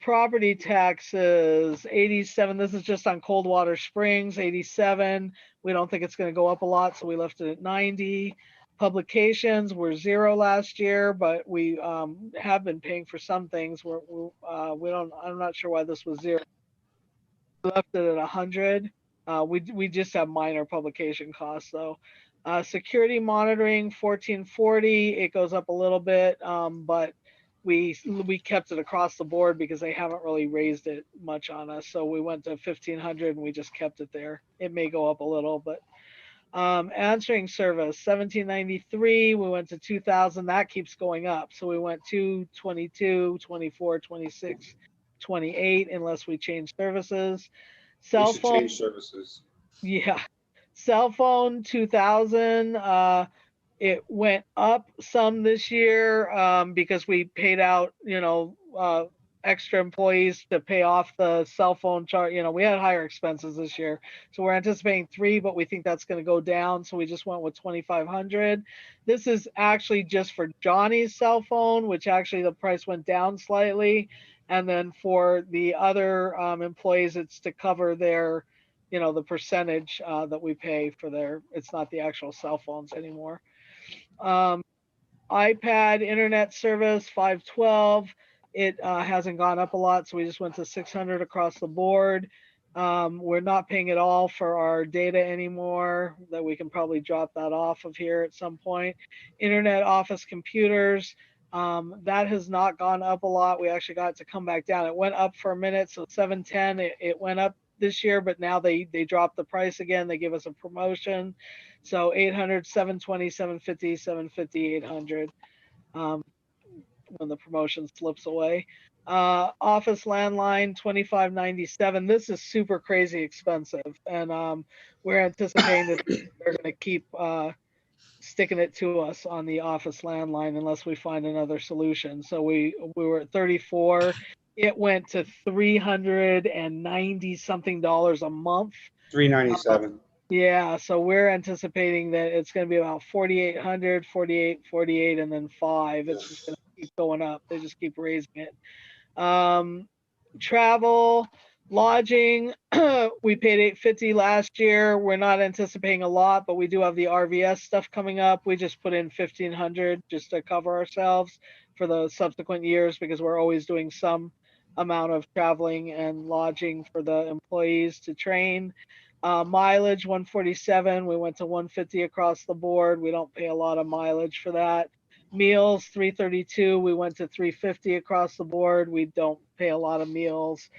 property taxes, 87. This is just on Coldwater Springs, 87. We don't think it's going to go up a lot, so we left it at 90. Publications were 0 last year, but we have been paying for some things. I'm not sure why this was 0. We left it at 100. We just have minor publication costs though. Security monitoring, 1440. It goes up a little bit, but we kept it across the board because they haven't really raised it much on us. So we went to 1,500 and we just kept it there. It may go up a little, but answering service, 1,793. We went to 2,000. That keeps going up. So we went to 22, 24, 26, 28, unless we change services. Cell phone. Change services. Yeah. Cell phone, 2,000. It went up some this year because we paid out, extra employees to pay off the cell phone charge. You know, we had higher expenses this year. So we're anticipating 3, but we think that's going to go down. So we just went with 2,500. This is actually just for Johnny's cell phone, which actually the price went down slightly. And then for the other employees, it's to cover their, you know, the percentage that we pay for their, it's not the actual cell phones anymore. iPad internet service 512. It hasn't gone up a lot, so we just went to 600 across the board. We're not paying at all for our data anymore. That we can probably drop that off of here at some point. Internet office computers. That has not gone up a lot. We actually got it to come back down. It went up for a minute, so 710. It went up this year, but now they dropped the price again. They give us a promotion. So 800, 720, 750, 750, 800 when the promotion slips away. Office landline 2597. This is super crazy expensive, and we're anticipating that they're going to keep sticking it to us on the office landline unless we find another solution. So we were at 34. It went to $390 something a month. 397. Yeah, so we're anticipating that it's going to be about 4,800, 48, and then 5. It's just going to keep going up. They just keep raising it. Travel, lodging, we paid $850 last year. We're not anticipating a lot, but we do have the RVS stuff coming up. We just put in $1,500 just to cover ourselves for the subsequent years because we're always doing some amount of traveling and lodging for the employees to train. Mileage 147. We went to 150 across the board. We don't pay a lot of mileage for that. Meals 332. We went to 350 across the board. We don't pay a lot of meals.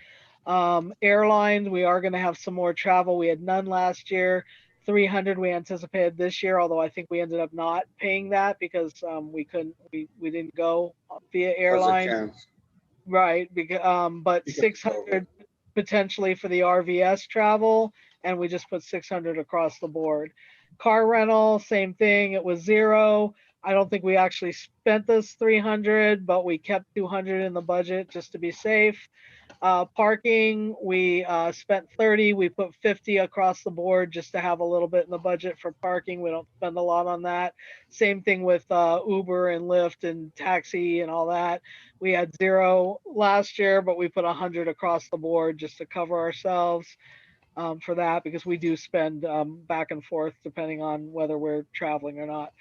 Airlines, we are going to have some more travel. We had none last year. 300 we anticipated this year, although I think we ended up not paying that because we didn't go via airline. Right, but 600 potentially for the RVS travel, and we just put 600 across the board. Car rental, same thing. It was 0. I don't think we actually spent this 300, but we kept 200 in the budget just to be safe. Parking, we spent 30. We put 50 across the board just to have a little bit in the budget for parking. We don't spend a lot on that. Same thing with Uber and Lyft and taxi and all that. We had 0 last year, but we put 100 across the board just to cover ourselves for that because we do spend back and forth depending on whether we're traveling or not.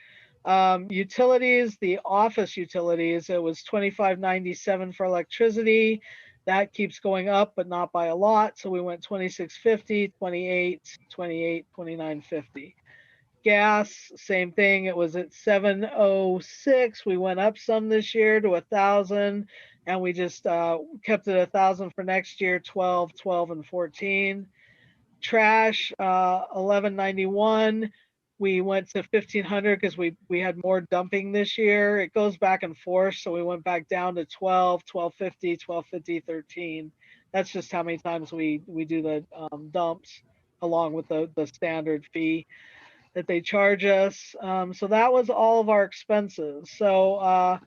Utilities, the office utilities, it was $25.97 for electricity. That keeps going up, but not by a lot. So we went $26.50, $28, $28, $29.50. Gas, same thing. It was at $7.06. We went up some this year to $1,000, and we just kept it $1,000 for next year. 12, 12, and 14. Trash, $11.91. We went to 1,500 because we had more dumping this year. It goes back and forth, so we went back down to 12, 12.50, 12.50, 13. That's just how many times we do the dumps along with the standard fee that they charge us. So that was all of our expenses. So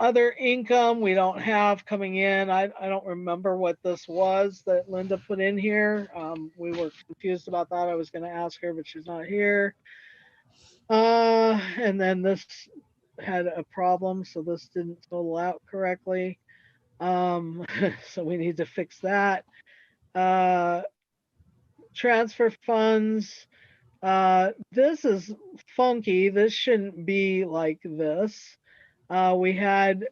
other income we don't have coming in. I don't remember what this was that Linda put in here. We were confused about that. I was going to ask her, but she's not here. And then this had a problem, so this didn't total out correctly. So we need to fix that. Transfer funds. This is funky. This shouldn't be like this. We had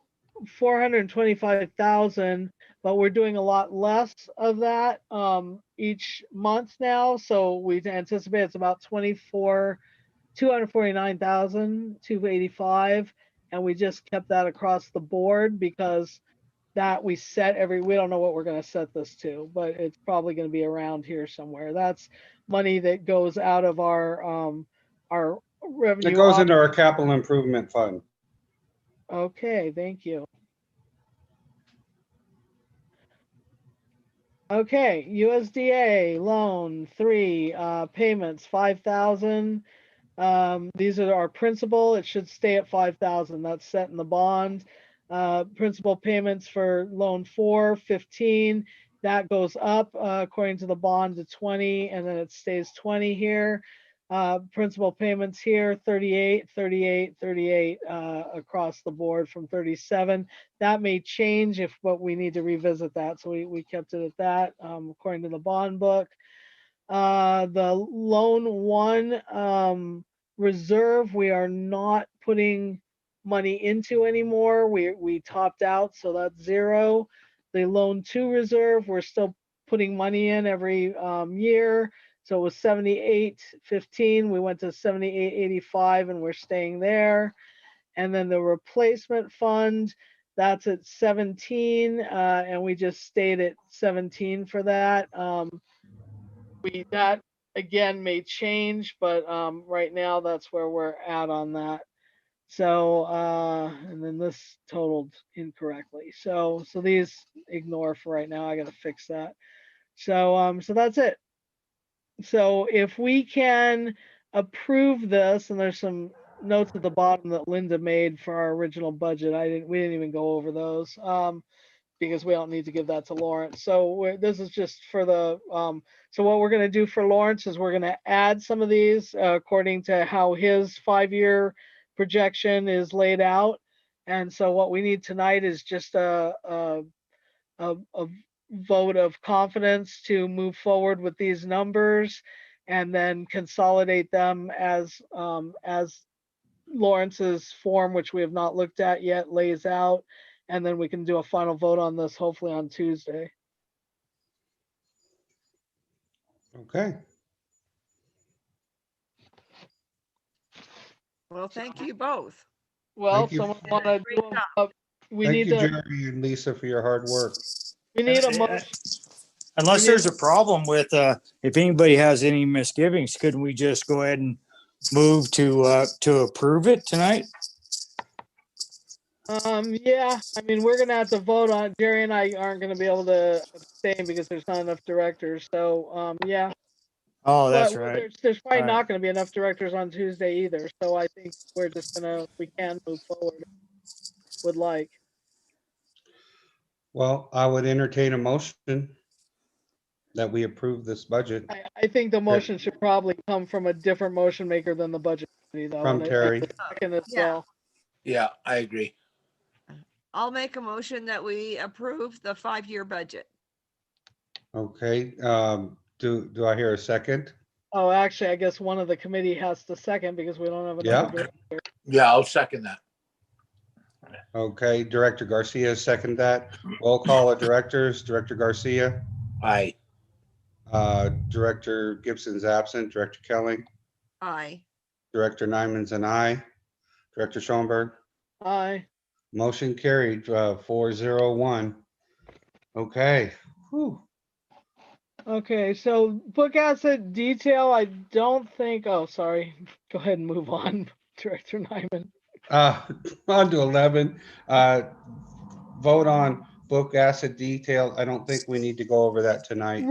425,000, but we're doing a lot less of that each month now. So we anticipate it's about 249,285, and we just kept that across the board because that we set we don't know what we're going to set this to, but it's probably going to be around here somewhere. That's money that goes out of our revenue. It goes into our capital improvement fund. Okay, thank you. Okay, USDA loan 3, payments 5,000. These are our principal. It should stay at 5,000. That's set in the bond. Principal payments for loan 4, 15. That goes up according to the bond to 20, and then it stays 20 here. Principal payments here, 38, 38, 38 across the board from 37. That may change but we need to revisit that. So we kept it at that according to the bond book. The loan 1 reserve, we are not putting money into anymore. We topped out, so that's 0. The loan 2 reserve, we're still putting money in every year. So it was 78.15. We went to 78.85 and we're staying there. And then the replacement fund, that's at 17, and we just stayed at 17 for that. That again may change, but right now that's where we're at on that. So and then this totaled incorrectly. So these ignore for right now. I got to fix that. So that's it. So if we can approve this, and there's some notes at the bottom that Linda made for our original budget. We didn't even go over those because we don't need to give that to Lawrence. So this is just for the so what we're going to do for Lawrence is we're going to add some of these according to how his 5-year projection is laid out. And so what we need tonight is just a vote of confidence to move forward with these numbers and then consolidate them as Lawrence's form, which we have not looked at yet, lays out. And then we can do a final vote on this hopefully on Tuesday. Okay. Well, thank you both. Well, Thank you. someone want to Great do job. we Thank need you, to Jerry and Lisa, for your hard work. we need a motion. Unless We need- there's a problem with, if anybody has any misgivings, couldn't we just go ahead and move to approve it tonight? Yeah, I mean, we're gonna have to vote on, Jerry and I aren't gonna be able to abstain because there's not enough directors. So, yeah. Oh, that's But right. there's probably All right. not gonna be enough directors on Tuesday either. So I think we're just we can move forward. Would like. Well, I would entertain a motion that we approve this budget I think the motion should probably come from a different motion maker than the budget committee though. from and Terry. a second as Yeah. well. Yeah, I agree. I'll make a motion that we approve the 5-year budget. Okay, do I hear a second? Oh, actually, I guess one of the committee has to second because we don't have Yeah. another director. Yeah, I'll second that. Okay, Director Garcia, second that. Roll call of directors, Director Garcia, Aye. Director Gibson's absent, Director Kelly, Aye. Director Nyman's an aye, Director Schoenberg. Aye. Motion carried, 401. Okay. Whew. Okay, so book asset detail, I don't think, oh, sorry. Go ahead and move on, Director Nyman. On to 11. Vote on book asset detail. I don't think we need to go over that tonight.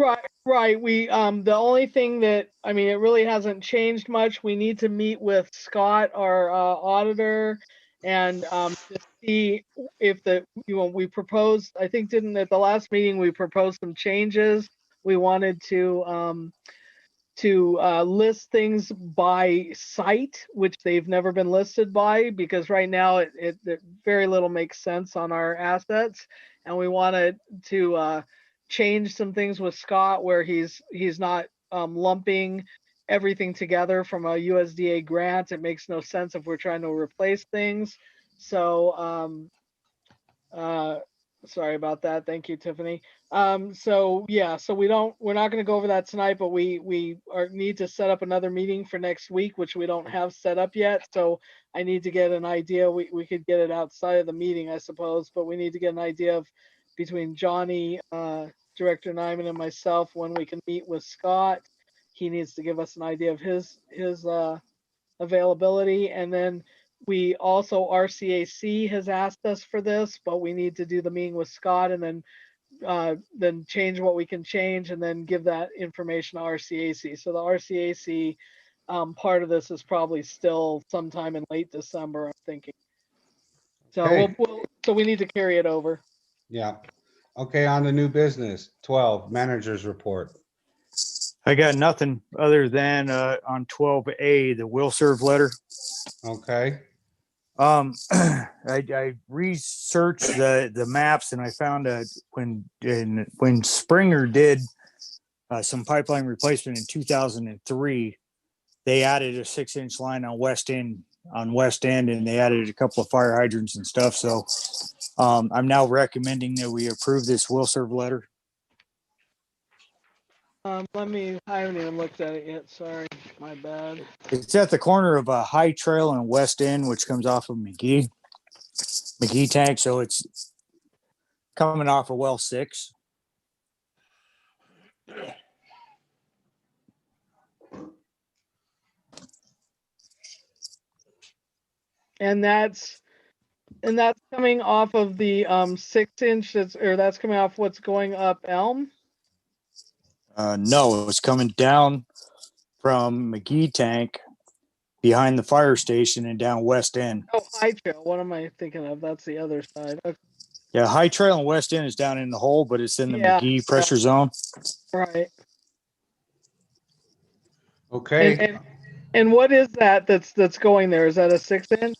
Right. We, the only thing that, I mean, it really hasn't changed much. We need to meet with Scott, our auditor, and to see if we proposed, I think at the last meeting, we proposed some changes. We wanted to list things by site, which they've never been listed by, because right now it very little makes sense on our assets. And we wanted to change some things with Scott where he's not lumping everything together from a USDA grant. It makes no sense if we're trying to replace things. So sorry about that. Thank you, Tiffany. So yeah, so we're not going to go over that tonight, but we need to set up another meeting for next week, which we don't have set up yet. So I need to get an idea. We could get it outside of the meeting, I suppose, but we need to get an idea of between Johnny, Director Nyman, and myself when we can meet with Scott. He needs to give us an idea of his availability, and then we also, RCAC has asked us for this, but we need to do the meeting with Scott and then change what we can change and then give that information to RCAC. So the RCAC part of this is probably still sometime in late December, I'm thinking. So Okay. so we need to carry it over. Yeah. Okay, on to new business. 12, managers report. I got nothing other than on 12A, the will serve letter. Okay. I researched the maps and I found when Springer did some pipeline replacement in 2003, they added a 6-inch line on West End and they added a couple of fire hydrants and stuff. So I'm now recommending that we approve this will serve letter. I haven't even looked at it yet. Sorry, my bad. It's at the corner of a High Trail and West End, which comes off of McGee Tank. So it's coming off of well 6. And that's coming off of the 6-inch that's coming off what's going up Elm. No, it's coming down from McGee Tank behind the fire station and down West End. Oh, High Trail. What am I thinking of? That's the other side. Okay. Yeah, High Trail and West End is down in the hole, but it's in the Yeah, McGee pressure zone. Right. Okay. And what is that's going there? Is that a 6-inch?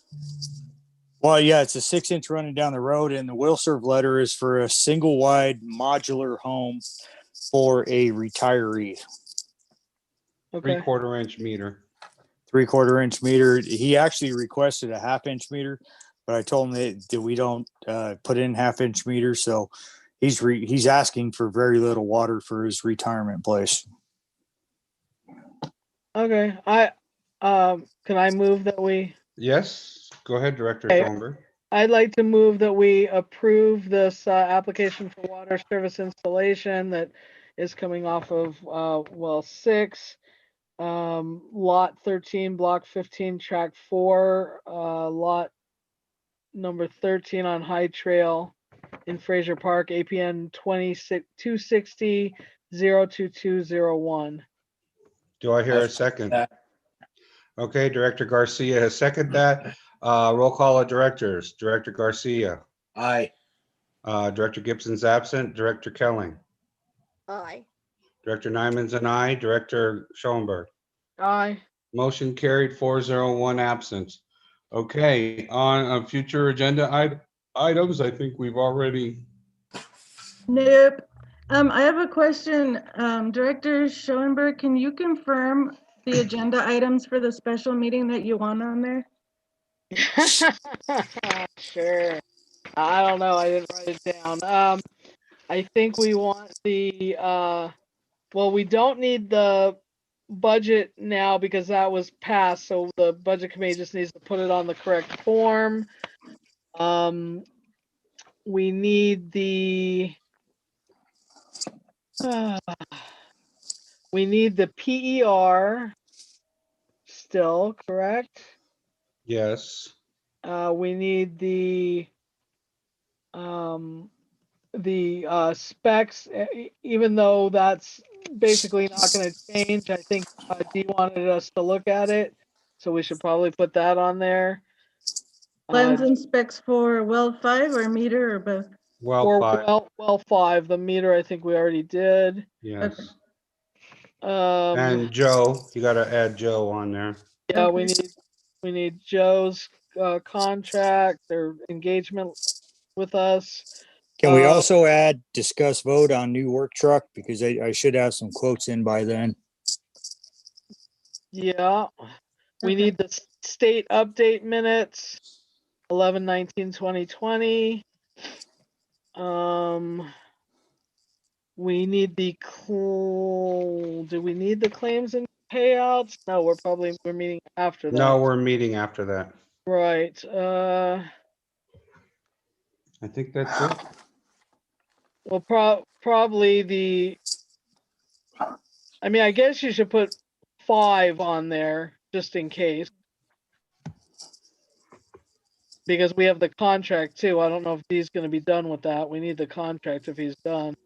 Well, yeah, it's a 6-inch running down the road, and the will serve letter is for a single wide modular home for a retiree. Okay. 3/4 inch meter. 3/4 inch meter. He actually requested a 1/2 inch meter, but I told him that we don't put in 1/2 inch meters. So he's asking for very little water for his retirement place. Okay. Can I move that we? Yes, go ahead, Director Okay. Schoenberg. I'd like to move that we approve this application for water service installation that is coming off of well 6, lot 13, block 15, track 4, lot number 13 on High Trail in Fraser Park, APN 260-02201. Do I hear I'll a second? that. Okay, Director Garcia has seconded that. Roll call of directors. Director Garcia. Aye. Director Gibson's absent. Director Kelling. Aye. Director Nyman's an aye. Director Schoenberg. Aye. Motion carried 401 absence. Okay, on future agenda items, I think we've already. Nope. I have a question. Director Schoenberg, can you confirm the agenda items for the special meeting that you want on there? Sure. I don't know. I didn't write it down. I think we want the well, we don't need the budget now because that was passed, so the budget committee just needs to put it on the correct form. We need the PER still, correct? Yes. We need the specs, even though that's basically not going to change. I think Dee wanted us to look at it, so we should probably put that on there. Plans and specs for well 5 or meter or both? Well, 5. Well 5. The meter I think we already did. Yes. Okay. And Joe, you got to add Joe on there. Yeah, Okay. we need Joe's contract or engagement with us. Can we also add discuss vote on new work truck, because I should have some quotes in by then. Yeah, we Okay. need the state update minutes, 11/19/2020. We need do we need the claims and payouts? No, we're meeting after that. No, we're meeting after that. Right. I think that's it. Well, probably I mean, I guess you should put 5 on there just in case. Because we have the contract too. I don't know if he's going to be done with that. We need the contract if he's done.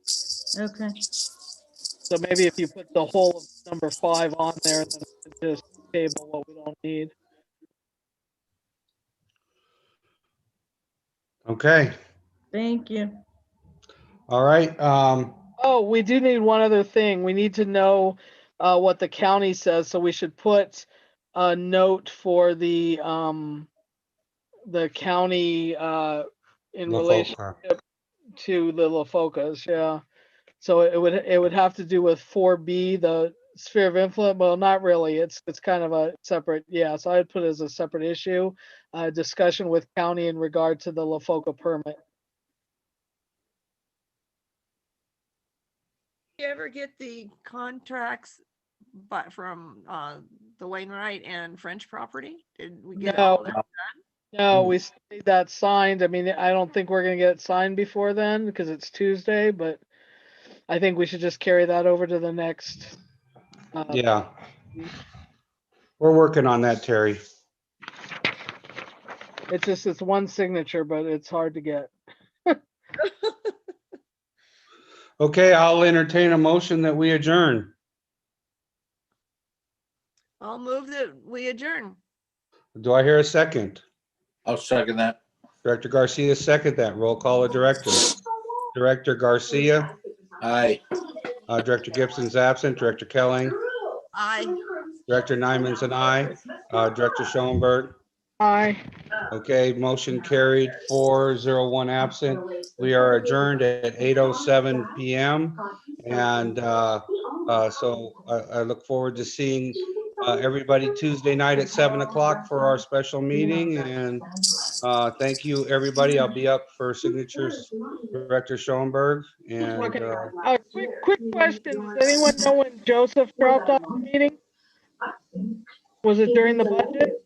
Okay. So maybe if you put the whole of number 5 on there, then just table what we don't need. Okay, Thank you. all right. Oh, we do need one other thing. We need to know what the county says, so we should put a note for the county in relation LaFoca. to the LaFocas, yeah. So it would have to do with 4B, the sphere of influence. Well, not really. It's kind of a separate, yeah. So I'd put it as a separate issue, discussion with county in regard to the LaFoca permit. You ever get the contracts but from the Wainwright and French property? Did we get all No, that? no, we still need that signed. I mean, I don't think we're gonna get it signed before then because it's Tuesday, but I think we should just carry that over to the next. Yeah. We're working on that, Terry. It's one signature, but it's hard to get. Okay, I'll entertain a motion that we adjourn. I'll move that we adjourn. Do I hear a second? I'll second that. Director Garcia, second that. Roll call of director. Director Garcia, Aye. Director Gibson's absent. Director Kelling, Aye. Director Nyman's an aye. Director Schoenberg. Aye. Okay, motion carried 401 absent. We are adjourned at 8:07 PM. And so I look forward to seeing everybody Tuesday night at 7 o'clock for our special meeting. And thank you, everybody. I'll be up for signatures, Director Schoenberg. And Okay. Quick question. Does anyone know when Joseph dropped off the meeting? Was it during the budget?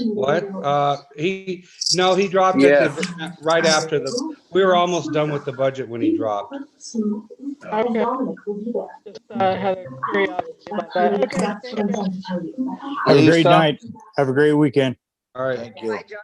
what? He dropped it right after we were almost done with the budget when he dropped. Okay. Just had a curiosity about that. Okay. Thank you. Have a great Lisa? night. Have a great weekend. All right. Thank you. Bye, John.